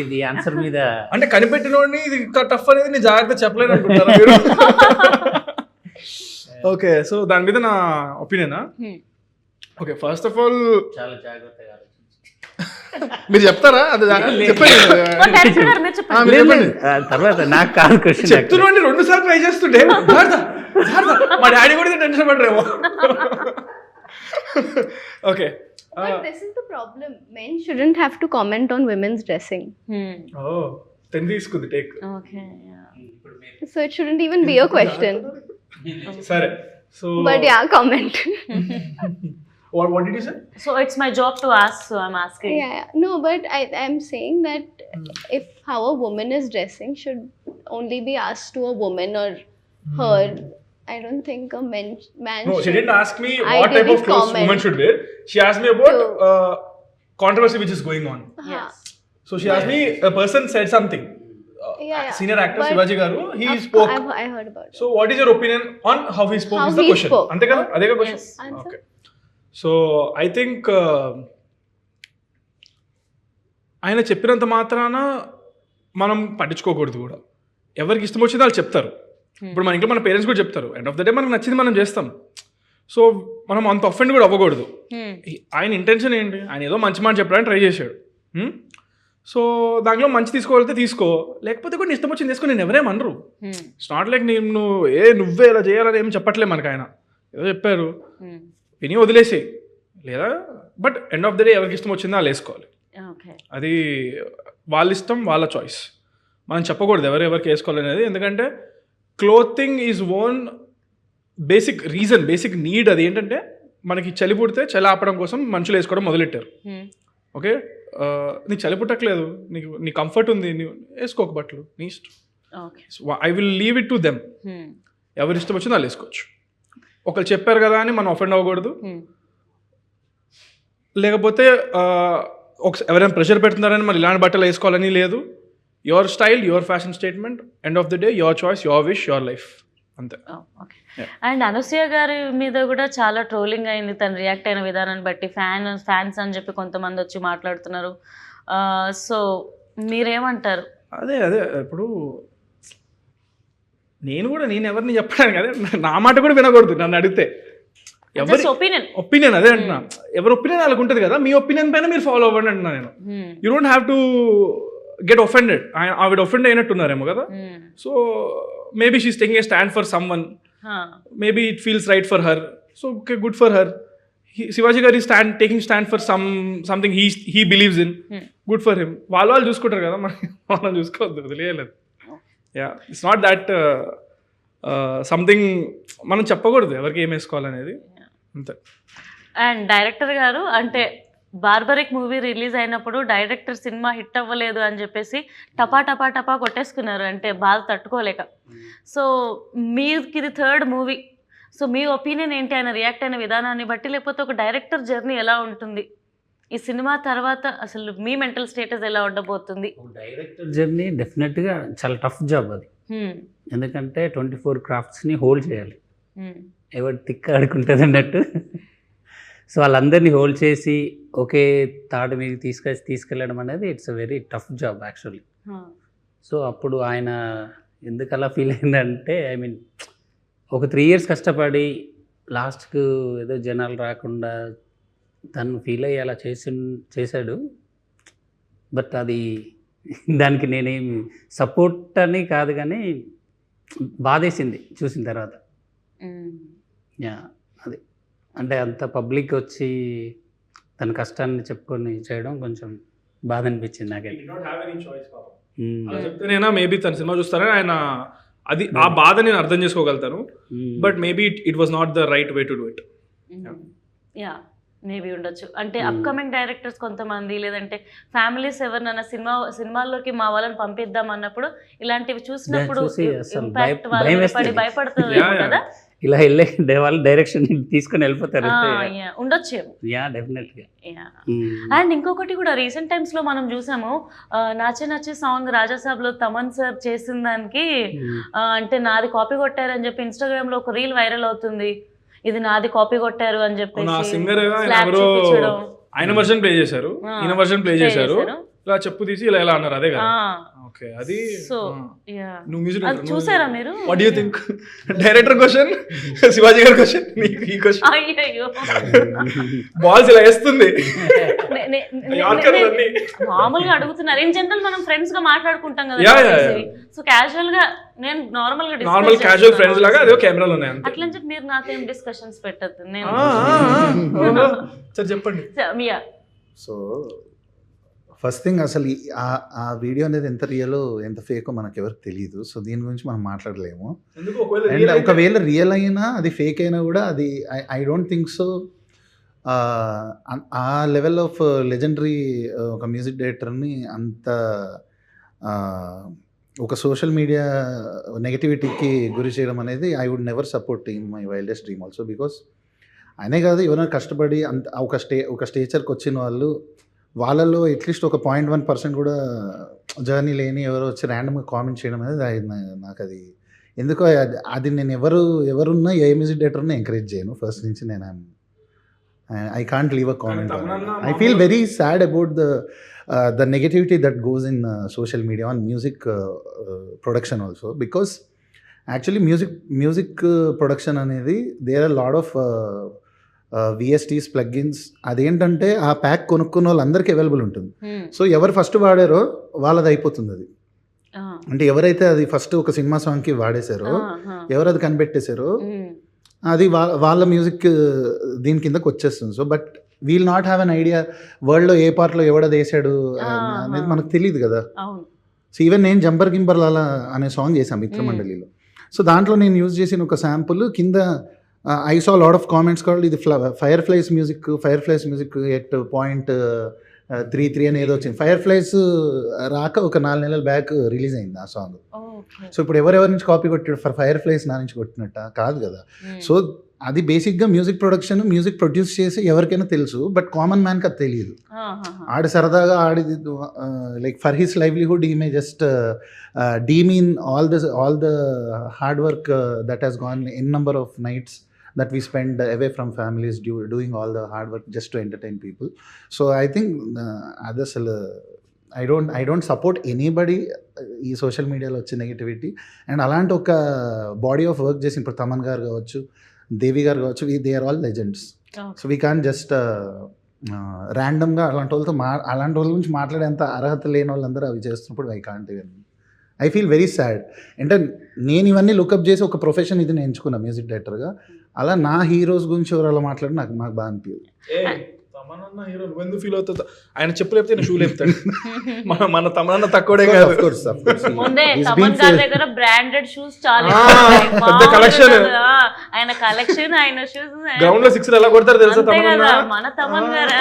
ఇది ఆన్సర్ మీద అంటే కనిపెట్టినోడిని ఇది టఫ్ అనేది నేను జాగ్రత్త చెప్పలేను అనుకుంటారా మీరు? ఓకే, సో దాని మీద నా ఒపీనియనా? ఓకే, ఫస్ట్ ఆఫ్ ఆల్ చాలా జాగ్రత్తగా మీరు చెప్తారా? అది తర్వాత నాకు కాదు క్వశ్చన్. చెప్తున్నాండి 2 సార్లు ట్రై చేస్తుంటే మా డాడీ కూడా టెన్షన్ పడరేమో. Okay. But this is the problem. Men shouldn't have to comment on women's dressing. తీసుకుంది take. Okay. So it shouldn't even be a question. సరే, so But yeah, comment. what did you say? So it's my job to ask, so I'm asking. Yeah. No, but I'm saying that if how a woman is dressing should only be asked to a woman or her. I don't think a man No, she didn't ask me I what type of didn't clothes comment. women should wear. She asked me about controversy which is going on. Yes. So she asked me, a person said something. Yeah. Senior actor But Shivaji Garu, he Of spoke. course, I heard about it. So what is your opinion on how he spoke? How Is the he question. spoke. Ante kada? Ade ka question. Yes. Answer. Okay. So I think ఆయన చెప్పినంత మాత్రాన మనం పట్టించుకోకూడదు కూడా. ఎవరికి ఇష్టం వచ్చిందో వాళ్ళు చెప్తారు. ఇప్పుడు మన ఇంట్లో మన పేరెంట్స్ కూడా చెప్తారు. ఎండ్ ఆఫ్ ద డే మనకు నచ్చింది మనం చేస్తాం. సో మనం అంత అఫెండ్ కూడా అవ్వకూడదు. ఆయన ఇంటెన్షన్ ఏంటి? ఆయన ఏదో మంచి మాట చెప్పడానికి ట్రై చేశాడు. సో దాంట్లో మంచి తీసుకోవాలంటే తీసుకో, లేకపోతే కూడా ఇష్టం వచ్చింది తీసుకో. నేను ఎవరేమనరు. ఇట్స్ నాట్ లైక్ నువ్వే ఇలా చేయాలని ఏం చెప్పట్లే మనకు. ఆయన ఏదో చెప్పారు, విని వదిలేసి లేదా. But end of the day ఎవరికి ఇష్టం వచ్చిందో వాళ్ళు వేసుకోవాలి. అది వాళ్ళ ఇష్టం, వాళ్ళ చాయిస్. మనం చెప్పకూడదు ఎవరెవరికి వేసుకోవాలనేది. ఎందుకంటే clothing is own basic reason, basic need. అది ఏంటంటే మనకి చలి పుడితే చలి ఆపడం కోసం మనుషులు వేసుకోవడం మొదలెట్టారు. ఓకే, నీకు చలి పుట్టట్లేదు, నీ కంఫర్ట్ ఉంది, నీవు వేసుకోక బట్టలు, నీ ఇష్టం. I will leave it to them. ఎవరి ఇష్టం వచ్చిందో వాళ్ళు వేసుకోవచ్చు. ఒకరు చెప్పారు కదా అని మనం అఫెండ్ అవ్వకూడదు. లేకపోతే ఎవరైనా ప్రెషర్ పెడుతున్నారని మరి ఇలాంటి బట్టలు వేసుకోవాలని లేదు. Your style, your fashion statement, end of the day your choice, your wish, your life, అంతే. అండ్ అనసూయ గారి మీద కూడా చాలా ట్రోలింగ్ అయింది తను రియాక్ట్ అయిన విధానాన్ని బట్టి. ఫ్యాన్స్ అని చెప్పి కొంతమంది వచ్చి మాట్లాడుతున్నారు. సో మీరేమంటారు? అదే ఇప్పుడు నేను ఎవరిని చెప్పడానికి, అదే నా మాట కూడా వినకూడదు నన్ను అడిగితే. ఎవరి ఒపీనియన్ అదే అంటున్నా. ఎవరి ఒపీనియన్ వాళ్ళకు ఉంటుంది కదా. మీ ఒపీనియన్ పైన మీరు ఫాలో అవ్వండి అంటున్నా నేను. You don't have to get offended. ఆవిడ ఒఫెండ్ అయినట్టున్నారేమో కదా. So maybe she is taking a stand for someone. Maybe it feels right for her. So okay, good for her. Shivaji గారు taking stand for something he believes in. Good for him. వాళ్ళు చూసుకుంటారు కదా, మనం చూసుకోవద్దు, తెలియలేదు. Yeah, it's not that something మనం చెప్పకూడదు ఎవరికి ఏం వేసుకోవాలనేది, అంతే. అండ్ డైరెక్టర్ గారు అంటే బార్బరిక్ మూవీ రిలీజ్ అయినప్పుడు డైరెక్టర్ సినిమా హిట్ అవ్వలేదు అని చెప్పేసి టపా టపా టపా కొట్టేసుకున్నారు, అంటే బాధ తట్టుకోలేక. సో మీకు ఇది 3rd మూవీ, సో మీ ఒపీనియన్ ఏంటి ఆయన రియాక్ట్ అయిన విధానాన్ని బట్టి, లేకపోతే ఒక డైరెక్టర్ జర్నీ ఎలా ఉంటుంది ఈ సినిమా తర్వాత, అసలు మీ మెంటల్ స్టేటస్ ఎలా ఉండబోతుంది? డైరెక్టర్ జర్నీ డెఫినెట్గా చాలా టఫ్ జాబ్ అది, ఎందుకంటే 24 క్రాఫ్ట్స్ని హోల్డ్ చేయాలి, ఎవరు తిక్క ఆడుకుంటుంది అన్నట్టు. సో వాళ్ళందరినీ హోల్డ్ చేసి ఒకే తాడు మీద తీసుకెళ్ళడం అనేది it's a very tough job actually. So అప్పుడు ఆయన ఎందుకు అలా ఫీల్ అయిందంటే, ఐ మీన్ ఒక 3 years కష్టపడి లాస్ట్కు ఏదో జనాలు రాకుండా తను ఫీల్ అయ్యి అలా చేశాడు. బట్ అది దానికి నేనేం సపోర్ట్ అని కాదు, కానీ బాధేసింది చూసిన తర్వాత. యా, అది అంటే అంత పబ్లిక్ వచ్చి తన కష్టాన్ని చెప్పుకొని చేయడం కొంచెం బాధ అనిపించింది నాకైతే. చెప్తేనేనా మేబీ తన సినిమా చూస్తారని ఆయన అది ఆ బాధ నేను అర్థం చేసుకోగలుగుతాను. But maybe it was not the right way to do it. Yeah, maybe ఉండొచ్చు. అంటే అప్కమింగ్ డైరెక్టర్స్ కొంతమంది, లేదంటే ఫ్యామిలీస్ ఎవరినైనా సినిమాల్లోకి మా వాళ్ళని పంపిద్దాం అన్నప్పుడు ఇలాంటివి చూసినప్పుడు ఇంపాక్ట్ వాళ్ళని పడి భయపడుతుంది కదా, ఇలా వెళ్ళే వాళ్ళు డైరెక్షన్ తీసుకొని వెళ్ళిపోతారు. ఉండొచ్చేమో. యా, డెఫినెట్గా. అండ్ ఇంకొకటి కూడా రీసెంట్ టైమ్స్ లో మనం చూసాము, నాచే నచ్చే సాంగ్ రాజాసాబ్ లో తమన్ సార్ చేసిన దానికి అంటే నాది కాపీ కొట్టారని చెప్పి ఇన్స్టాగ్రామ్ లో ఒక రీల్ వైరల్ అవుతుంది, ఇది నాది కాపీ కొట్టారు అని చెప్పేసి ఆయన వర్షన్ ప్లే చేశారు, ఈయన వర్షన్ ప్లే చేశారు, ఇలా చెప్పు తీసి ఇలా ఎలా అన్నారు, అదే కదా. ఓకే, అది సో నువ్వు మ్యూజిక్ చూసారా మీరు? What do you think? Director question, Shivaji గారి క్వశ్చన్, నీకు ఈ క్వశ్చన్. అయ్యో, బాల్స్ ఇలా వేస్తుంది. మామూలుగా అడుగుతున్నారు. ఇన్ జనరల్ మనం ఫ్రెండ్స్ గా మాట్లాడుకుంటాం కదా, సో క్యాజువల్ గా నేను నార్మల్ క్యాజువల్ ఫ్రెండ్స్ లాగా అదే కెమెరాలో ఉన్నాయి అంతే. అట్లా చెప్పి మీరు నాకేం డిస్కషన్స్ పెట్టద్దు. నేను సరే చెప్పండి. సో ఫస్ట్ థింగ్, అసలు ఆ వీడియో అనేది ఎంత రియలో ఎంత ఫేకో మనకు ఎవరికి తెలియదు. సో దీని గురించి మనం మాట్లాడలేము. అండ్ ఒకవేళ రియల్ అయినా అది ఫేక్ అయినా కూడా అది ఐ డోంట్ థింక్ సో. ఆ లెవెల్ ఆఫ్ లెజెండరీ ఒక మ్యూజిక్ డైరెక్టర్ని అంత ఒక సోషల్ మీడియా నెగటివిటీకి గురి చేయడం అనేది I would never support in my wildest dream also. Because ఆయనే కాదు, ఎవరైనా కష్టపడి అంత ఒక స్టేచర్కి వచ్చిన వాళ్ళు, వాళ్ళలో అట్లీస్ట్ ఒక 0.1% కూడా జర్నీ లేని ఎవరో వచ్చి ర్యాండమ్గా కామెంట్ చేయడం అనేది నాకు అది ఎందుకో అది నేను ఎవరున్నా ఏ మ్యూజిక్ డైరెక్టర్ని ఎంకరేజ్ చేయను ఫస్ట్ నుంచి. నేను I can't leave a comment. I feel very sad about the negativity that goes in social media on music production also. Because actually music production అనేది there are lot of VSTs plugins. అదేంటంటే ఆ pack కొనుక్కున్న వాళ్ళందరికీ available ఉంటుంది. So ఎవరు first వాడారో వాళ్ళది అయిపోతుంది. అది అంటే ఎవరైతే అది ఫస్ట్ ఒక సినిమా సాంగ్కి వాడేశారో, ఎవరు అది కనిపెట్టేశారో, అది వాళ్ళ మ్యూజిక్ దీని కిందకి వచ్చేస్తుంది. So but we'll not have an idea వరల్డ్లో ఏ పార్ట్లో ఎవడది వేసాడు అనేది మనకు తెలియదు కదా. సో ఈవెన్ నేను జంబర్ గింబర్ లాలా అనే సాంగ్ చేశాను మిత్రమండలిలో. సో దాంట్లో నేను యూజ్ చేసిన ఒక శాంపుల్ కింద I saw a lot of comments called ఇది Fireflies music at 0.33 అని ఏదో వచ్చింది. Fireflies రాక ఒక 4 నెలల బ్యాక్ రిలీజ్ అయింది ఆ సాంగ్. సో ఇప్పుడు ఎవరెవరి నుంచి కాపీ కొట్టాడు? Fireflies నా నుంచి కొట్టినట్ట కాదు కదా. సో అది బేసిక్గా మ్యూజిక్ ప్రొడక్షన్, మ్యూజిక్ ప్రొడ్యూస్ చేసి ఎవరికైనా తెలుసు, బట్ కామన్ మ్యాన్కి అది తెలియదు. ఆడి సరదాగా ఆడిది like for his livelihood he may just demean all the hard work that has gone n number of nights that we spend away from families doing all the hard work just to entertain people. So I think others I don't support anybody ఈ social మీడియాలో వచ్చే negativity. And అలాంటి ఒక body of work చేసి ఇప్పుడు తమన్ గారు కావచ్చు, దేవి గారు కావచ్చు, they are all legends. So we can just ర్యాండమ్గా అలాంటి వాళ్ళ గురించి మాట్లాడేంత అర్హత లేని వాళ్ళందరూ అవి చేస్తున్నప్పుడు I can't even. I feel very sad. అంటే నేను ఇవన్నీ లుకప్ చేసి ఒక ప్రొఫెషన్ ఇది నేను ఎంచుకున్నా మ్యూజిక్ డైరెక్టర్గా. అలా నా హీరోస్ గురించి ఎవరు అలా మాట్లాడి నాకు బాగా అనిపించదు. తమనన్న హీరో నువ్వెందుకు ఫీల్ అవుతుంది? ఆయన చెప్పు లేపితే నేను షూ లేపుతాడు. మన తమనన్న తక్కువడే కాదు. ముందే తమన్ గారి దగ్గర బ్రాండెడ్ షూస్ చాలా పెద్ద కలెక్షన్. ఆయన కలెక్షన్, ఆయన షూస్ గ్రౌండ్ లో 6 ఎలా కొడతారు తెలుసా తమనన్న? మన తమన్ గారు.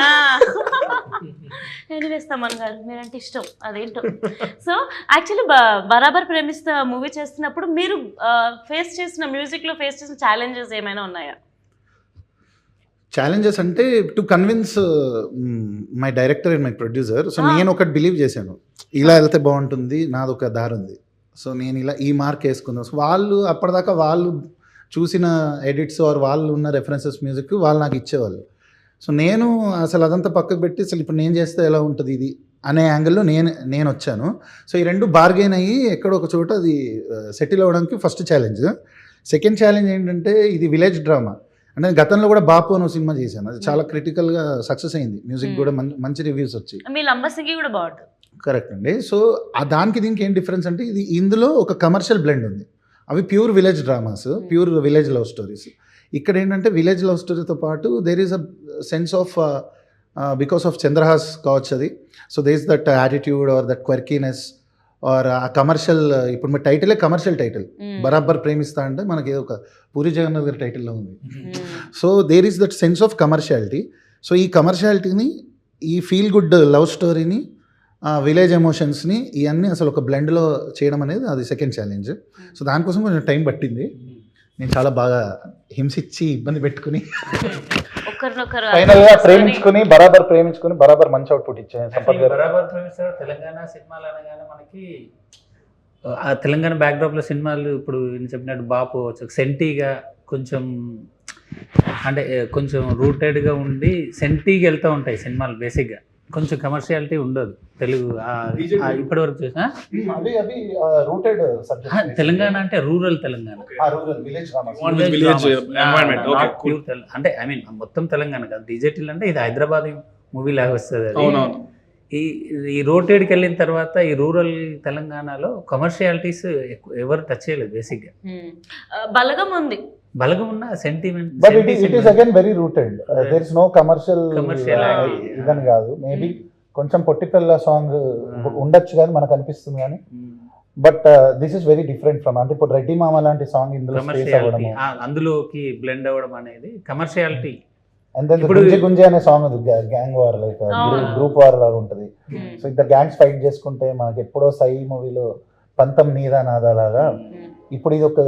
ఎనీవేస్ తమన్ గారు మీరంటే ఇష్టం అదేంటో. సో యాక్చువల్లీ బరాబర్ ప్రేమిస్తా మూవీ చేస్తున్నప్పుడు మీరు ఫేస్ చేసిన మ్యూజిక్ లో ఫేస్ చేసిన ఛాలెంజెస్ ఏమైనా ఉన్నాయా? ఛాలెంజెస్ అంటే to convince my director and my producer. So నేను ఒకటి బిలీవ్ చేశాను, ఇలా వెళ్తే బాగుంటుంది, నాది ఒక దారి ఉంది, సో నేను ఇలా ఈ మార్క్ వేసుకుందాం. సో వాళ్ళు అప్పటిదాకా వాళ్ళు చూసిన ఎడిట్స్ ఆర్ వాళ్ళు ఉన్న రెఫరెన్సెస్ మ్యూజిక్ వాళ్ళు నాకు ఇచ్చేవాళ్ళు. సో నేను అసలు అదంతా పక్కకు పెట్టి అసలు ఇప్పుడు నేను చేస్తే ఎలా ఉంటుంది ఇది అనే యాంగిల్లో నేను వచ్చాను. సో ఈ రెండు బార్గెన్ అయ్యి ఎక్కడో ఒక చోట అది సెటిల్ అవ్వడానికి ఫస్ట్ ఛాలెంజ్. సెకండ్ ఛాలెంజ్ ఏంటంటే ఇది విలేజ్ డ్రామా. అంటే గతంలో కూడా బాపు అని సినిమా చేశాను, అది చాలా క్రిటికల్గా సక్సెస్ అయింది, మ్యూజిక్ కూడా మంచి రివ్యూస్ వచ్చాయి. మీ లంబసింగి కూడా బాగుంటుంది. కరెక్ట్ అండి. సో దానికి దీనికి ఏం డిఫరెన్స్ అంటే ఇది ఇందులో ఒక కమర్షియల్ బ్లెండ్ ఉంది. అవి pure village dramas, pure village love stories. ఇక్కడ ఏంటంటే విలేజ్ లవ్ స్టోరీతో పాటు there is a sense of because of Chandrahas కావచ్చు అది. So there is that attitude or that quirkiness or uh commercial. ఇప్పుడు మీ టైటిలే కమర్షియల్ టైటిల్, బరాబర్ ప్రేమిస్తా అంటే మనకి ఒక పూరి జగన్నాథ్ గారి టైటిల్లో ఉంది. So there is that sense of commerciality. So ఈ కమర్షియాలిటీని, ఈ ఫీల్ గుడ్ లవ్ స్టోరీని, విలేజ్ ఎమోషన్స్ని ఇవన్నీ అసలు ఒక బ్లెండ్లో చేయడం అనేది అది సెకండ్ ఛాలెంజ్. సో దానికోసం కొంచెం టైం పట్టింది. నేను చాలా బాగా హింసించి ఇబ్బంది పెట్టుకుని ఫైనల్గా ప్రేమించుకుని బరాబర్ మంచి అవుట్పుట్ ఇచ్చాను. సంపత్ గారు బరాబర్ ప్రేమిస్తారు. తెలంగాణ సినిమాలు అనగానే మనకి ఆ తెలంగాణ బ్యాక్డ్రాప్లో సినిమాలు ఇప్పుడు నేను చెప్పినట్టు బాపు సెంటీగా కొంచెం అంటే కొంచెం రూటెడ్గా ఉండి సెంటీకి వెళ్తూ ఉంటాయి సినిమాలు. బేసిక్గా కొంచెం కమర్షియాలిటీ ఉండదు తెలుగు ఇప్పటి వరకు చూసిన. తెలంగాణ అంటే రూరల్ తెలంగాణ, అంటే ఐ మీన్ మొత్తం తెలంగాణ కాదు. డిజిటల్ అంటే ఇది హైదరాబాద్ మూవీ లాగా వస్తుంది. ఈ రోటెడ్కి వెళ్ళిన తర్వాత ఈ రూరల్ తెలంగాణలో కమర్షియాలిటీస్ ఎవరు టచ్ చేయలేదు. బేసిక్గా బలగం ఉంది, బలగం ఉన్న sentiment, but it is again very rooted. There is no commercial ఇదని కాదు. మేబీ కొంచెం పొట్టిపల్ల సాంగ్ ఉండొచ్చు కానీ మనకు అనిపిస్తుంది కానీ, but this is very different from. అంటే ఇప్పుడు రెడ్డి మామ లాంటి సాంగ్ ఇందులో అందులోకి బ్లెండ్ అవ్వడం అనేది కమర్షియాలిటీ. అండ్ దెన్ గుంజే అనే సాంగ్ ఉంది, gang war like group war లాగా ఉంటుంది. సో ఇద్దరు గ్యాంగ్స్ ఫైట్ చేసుకుంటే మనకి ఎప్పుడో సై మూవీలో పంతం నీదా నాదా లాగా ఇప్పుడు ఇది ఒక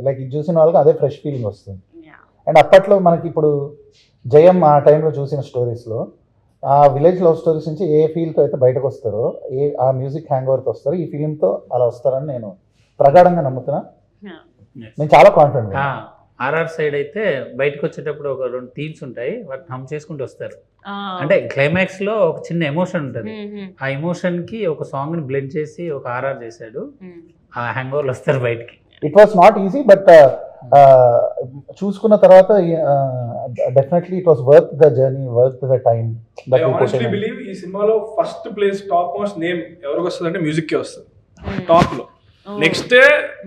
లైక్ ఇది చూసిన వాళ్ళకి అదే ఫ్రెష్ ఫీలింగ్ వస్తుంది. అండ్ అప్పట్లో మనకి ఇప్పుడు జయం ఆ టైంలో చూసిన స్టోరీస్లో ఆ విలేజ్ లవ్ స్టోరీస్ నుంచి ఏ ఫీల్తో అయితే బయటకు వస్తారో, ఆ మ్యూజిక్ హ్యాంగ్ ఓవర్తో వస్తారో, ఈ ఫీలింగ్తో అలా వస్తారని నేను ప్రగాఢంగా నమ్ముతున్నా. నేను చాలా కాన్ఫిడెంట్. ఆర్ఆర్ సైడ్ అయితే బయటకు వచ్చేటప్పుడు ఒక 2 థీమ్స్ ఉంటాయి, వాటిని హమ్ చేసుకుంటూ వస్తారు. అంటే క్లైమాక్స్ లో ఒక చిన్న ఎమోషన్ ఉంటుంది, ఆ ఎమోషన్ కి ఒక సాంగ్ ని బ్లెండ్ చేసి ఒక ఆర్ఆర్ చేశాడు. ఆ హ్యాంగ్ ఓవర్లు వస్తారు బయటికి. It was not easy, but చూసుకున్న తర్వాత definitely it was worth the journey, worth the time. I honestly believe ఈ సినిమాలో first place top most name ఎవరికి వస్తుంది అంటే మ్యూజిక్ కే వస్తుంది టాప్ లో. నెక్స్ట్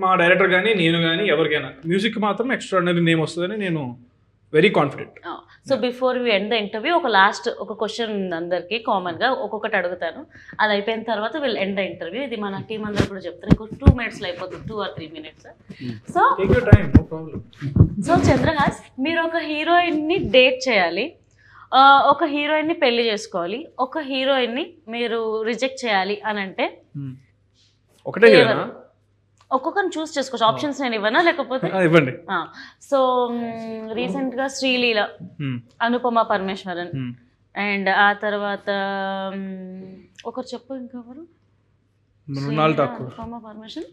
మా డైరెక్టర్ కానీ నేను కానీ ఎవరికైనా మ్యూజిక్ మాత్రం ఎక్స్ట్రాడినరీ నేమ్ వస్తుందని నేను very confident. So before we end the interview ఒక క్వశ్చన్ ఉంది అందరికి కామన్గా, ఒక్కొక్కటి అడుగుతాను. అది అయిపోయిన తర్వాత వీళ్ళు ఎండ్ ద ఇంటర్వ్యూ. ఇది మన టీం అందరు కూడా చెప్తారు, ఇంకో 2 minutesలో అయిపోతుంది, 2 or 3 minutes. So so Chandrahas, మీరు ఒక హీరోయిన్ని డేట్ చేయాలి, ఒక హీరోయిన్ని పెళ్లి చేసుకోవాలి, ఒక హీరోయిన్ని మీరు రిజెక్ట్ చేయాలి అని అంటే ఒకటే హీరోనా? ఒక్కొక్కరిని చూస్ చేసుకోవచ్చు. ఆప్షన్స్ నేను ఇవ్వనా లేకపోతే ఇవ్వండి. సో రీసెంట్గా శ్రీలీల, అనుపమ పరమేశ్వరన్, అండ్ ఆ తర్వాత ఒకరు చెప్పు ఇంకెవరు, అనుపమ పరమేశ్వరన్,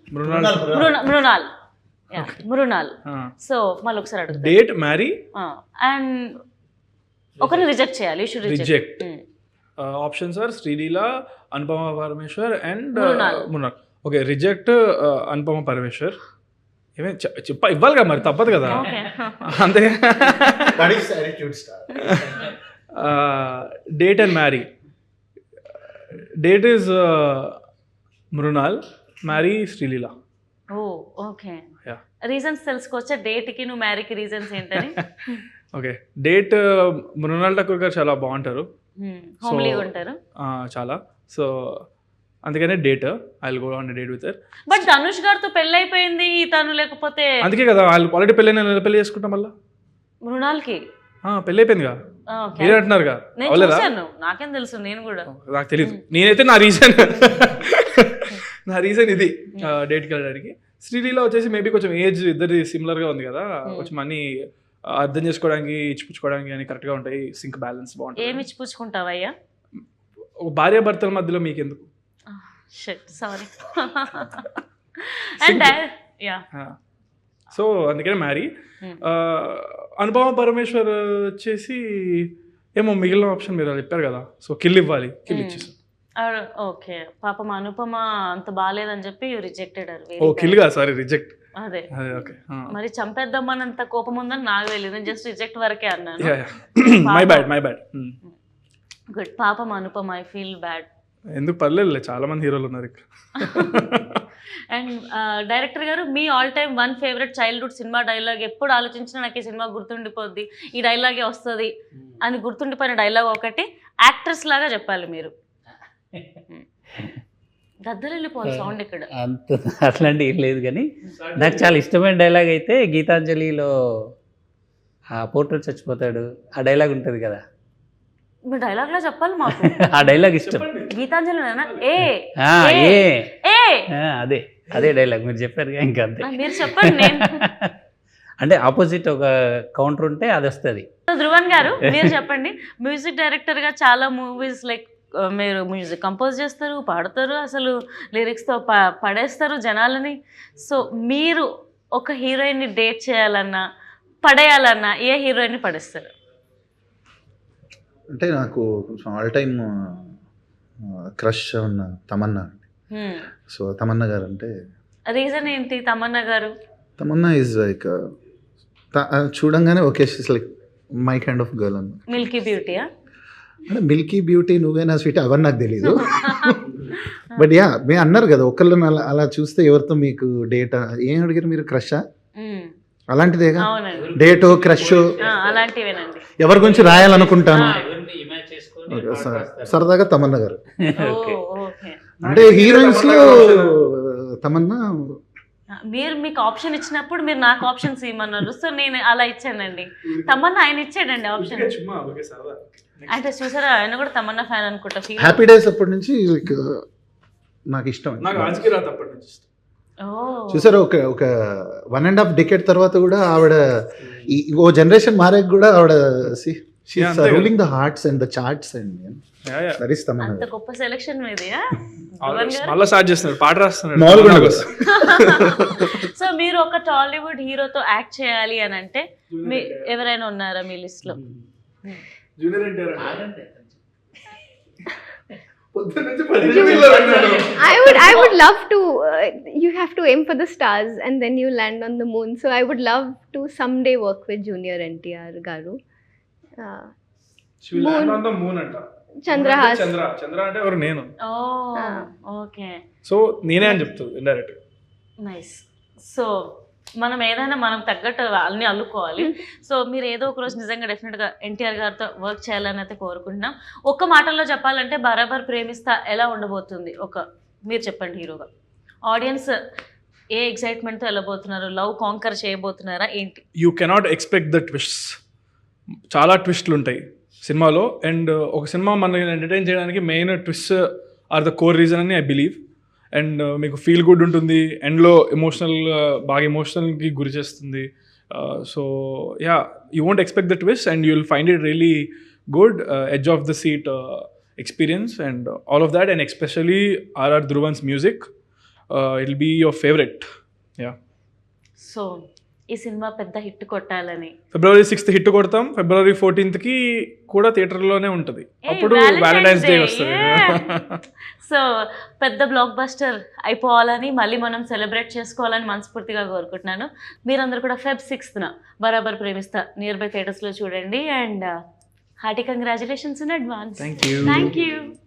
మృణాల్. సో మళ్ళీ ఒకసారి అడుగుతా, డేట్ మ్యారీ అండ్ ఒకరిని రిజెక్ట్ చేయాలి. Reject options are Sreeleela, Anupama Parameshwar and Mrunal. Okay, reject Anupama Parameshwar. ఏమే ఇవ్వాలి కదా మరి, తప్పదు కదా అంతే. Date and marry. Date is Mrunal, marry Sreeleela. Okay, reasons తెలుసుకోవచ్చా డేట్కి నువ్వు మ్యారీకి రీజన్స్ ఏంటని? ఓకే, డేట్ మృణాల్ ఠాకూర్ గారు చాలా బాగుంటారు, హోమ్లీగా ఉంటారు. చాలా. సో అందుకనే date, I will go on date with her. But Dhanush గారితో పెళ్ళి అయిపోయింది తను, లేకపోతే అందుకే కదా వాళ్ళు ఆల్రెడీ పెళ్ళి చేసుకుంటాం మళ్ళీ. మృణాల్కి పెళ్ళి అయిపోయిందిగా ఓకే. మీరే అంటున్నారుగా, నేను అవలేదా? చూశాను, నాకేం తెలుసు, నేను కూడా. నాకు తెలియదు, నేనైతే నా రీజన్ ఇది డేట్కి వెళ్ళడానికి. శ్రీలీల వచ్చేసి మేబీ కొంచెం ఏజ్ ఇద్దరి సిమిలర్గా ఉంది కదా, కొంచెం అన్ని అర్థం చేసుకోవడానికి ఇచ్చిపుచ్చుకోవడానికి అని కరెక్ట్గా ఉంటాయి, సింక్ బ్యాలెన్స్ బాగుంటుంది. ఏమి ఇచ్చిపుచ్చుకుంటావయ్యా? ఒక భార్యాభర్తల మధ్యలో మీకు ఎందుకు? సారీ. అండ్ యా, సో అందుకనే మ్యారీ. అనుపమ పరమేశ్వర్ వచ్చేసి ఏమో మిగిలిన ఆప్షన్ మీరు చెప్పారు కదా, సో కిల్ ఇవ్వాలి, కిల్ ఇచ్చేసాం. ఓకే, పాపం అనుపమ అంత బాగాలేదని చెప్పి రిజెక్టెడ్. ఓ కిల్గా, సారీ రిజెక్ట్. అదే ఓకే, మరి చంపేద్దామన్నంత కోపం ఉందని నాకు తెలియదు, నేను జస్ట్ రిజెక్ట్ వరకే అన్నాను. My bad. గుడ్, పాపం అనుపమ, ఐ ఫీల్ బ్యాడ్. ఎందుకు పర్లేదు, చాలా మంది హీరోలు ఉన్నారు ఇక్కడ. అండ్ డైరెక్టర్ గారు, మీ all time one favourite childhood cinema dialogue, ఎప్పుడు ఆలోచించినా నాకు ఈ సినిమా గుర్తుండిపోద్ది, ఈ డైలాగే వస్తుంది అని గుర్తుండిపోయిన డైలాగ్ ఒకటి యాక్టర్స్ లాగా చెప్పాలి మీరు. గద్దలు వెళ్ళిపోవాలి సౌండ్ ఇక్కడ. అంత అట్లాంటి ఏం లేదు, కానీ నాకు చాలా ఇష్టమైన డైలాగ్ అయితే గీతాంజలిలో ఆ పోర్ట్రేట్ చచ్చిపోతాడు, ఆ డైలాగ్ ఉంటుంది కదా, మీ డైలాగ్ లా చెప్పాలి మాకు. ఆ డైలాగ్ ఇష్టం. గీతాంజలి అదే డైలాగ్ మీరు చెప్పారు ఇంకా, అంతే. మీరు చెప్పండి, నేను అంటే ఆపోజిట్ ఒక కౌంటర్ ఉంటే అది వస్తుంది. ధ్రువన్ గారు మీరు చెప్పండి, మ్యూజిక్ డైరెక్టర్ గా చాలా మూవీస్ లైక్ మీరు మ్యూజిక్ కంపోజ్ చేస్తారు, పాడతారు, అసలు లిరిక్స్తో పడేస్తారు జనాలని. సో మీరు ఒక హీరోయిన్ని డేట్ చేయాలన్నా పడేయాలన్నా ఏ హీరోయిన్ని పడేస్తారు? అంటే నాకు కొంచెం ఆల్ టైమ్ క్రష్ ఉన్న తమన్నా అండి. సో తమన్నా గారు అంటే రీజన్ ఏంటి? తమన్నా గారు, తమన్నా ఈజ్ లైక్ చూడంగానే okay, she's like my kind of girl అన్నమాట. మిల్కీ బ్యూటీయా? అంటే మిల్కీ బ్యూటీ, నువ్వేనా స్వీట్, అవన్నీ నాకు తెలీదు. బట్ యా, మీరు అన్నారు కదా ఒకళ్ళని అలా చూస్తే ఎవరితో మీకు డేటా ఏం అడిగారు మీరు? క్రషా? అలాంటిదేగా డేటో క్రష్, అలాంటివేనండి. ఎవరి గురించి రాయాలనుకుంటాను సరదాగా తమన్నా గారు. అంటే హీరోయిన్స్ లో తమన్నా. మీరు మీకు ఆప్షన్ ఇచ్చినప్పుడు మీరు నాకు ఆప్షన్స్ ఇవ్వమన్నారు, సో నేను అలా ఇచ్చానండి. తమన్నా ఆయన ఇచ్చాడండి ఆప్షన్. అంటే చూసారా, ఆయన కూడా తమన్నా ఫ్యాన్ అనుకుంటా. హ్యాపీ డేస్ అప్పటి నుంచి నాకు ఇష్టం. చూసారా, ఒక 1.5 decade తర్వాత కూడా ఆవిడ ఓ జనరేషన్ మారాక కూడా ఆవిడ ruling the hearts and the charts and అంత గొప్ప సెలక్షన్ మీదియా? సో మీరు ఒక టాలీవుడ్ హీరోతో యాక్ట్ చేయాలి అని అంటే ఎవరైనా ఉన్నారా మీ లిస్ట్ లో? I would love to. You have to aim for the stars and then you land on the moon. So I would love to someday work with Junior NTR garu. She will land on the moon anta. Chandrahas. Chandra అంటే ఎవరు? నేను. Okay. So నేనే అని చెప్తూ indirect. Nice. So మనం ఏదైనా మనం తగ్గట్టు అన్ని అల్లుకోవాలి. సో మీరు ఏదో ఒక రోజు నిజంగా డెఫినెట్గా ఎన్టీఆర్ గారితో వర్క్ చేయాలని అయితే కోరుకుంటున్నాం. ఒక్క మాటల్లో చెప్పాలంటే బరాబర్ ప్రేమిస్తా ఎలా ఉండబోతుంది? మీరు చెప్పండి హీరోగా. ఆడియన్స్ ఏ ఎక్సైట్మెంట్తో వెళ్ళబోతున్నారు? లవ్ కాంకర్ చేయబోతున్నారా ఏంటి? You cannot expect the twists. చాలా ట్విస్ట్లు ఉంటాయి సినిమాలో. అండ్ ఒక సినిమా మనల్ని ఎంటర్టైన్ చేయడానికి main twist are the core reason అని ఐ బిలీవ్. అండ్ మీకు ఫీల్ గుడ్ ఉంటుంది, ఎండ్లో బాగా ఎమోషనల్కి గురి చేస్తుంది. So yeah, you won't expect the twist and you will find it really good, edge of the seat experience and all of that, and especially R.R. Dhruvan's music, it'll be your favorite. Yeah. So ఈ cinema పెద్ద hit కొట్టాలని February 6th hit కొడతాం. February 14th కి కూడా థియేటర్లోనే ఉంటుంది. అప్పుడు Valentine's day వస్తుంది. So పెద్ద బ్లాక్ బస్టర్ అయిపోవాలని, మళ్ళీ మనం సెలబ్రేట్ చేసుకోవాలని మనస్ఫూర్తిగా కోరుకుంటున్నాను. మీరందరూ కూడా Feb 6th బరాబర్ ప్రేమిస్తా నియర్ బై థియేటర్స్లో చూడండి. And hearty congratulations in advance. Thank you. Thank you.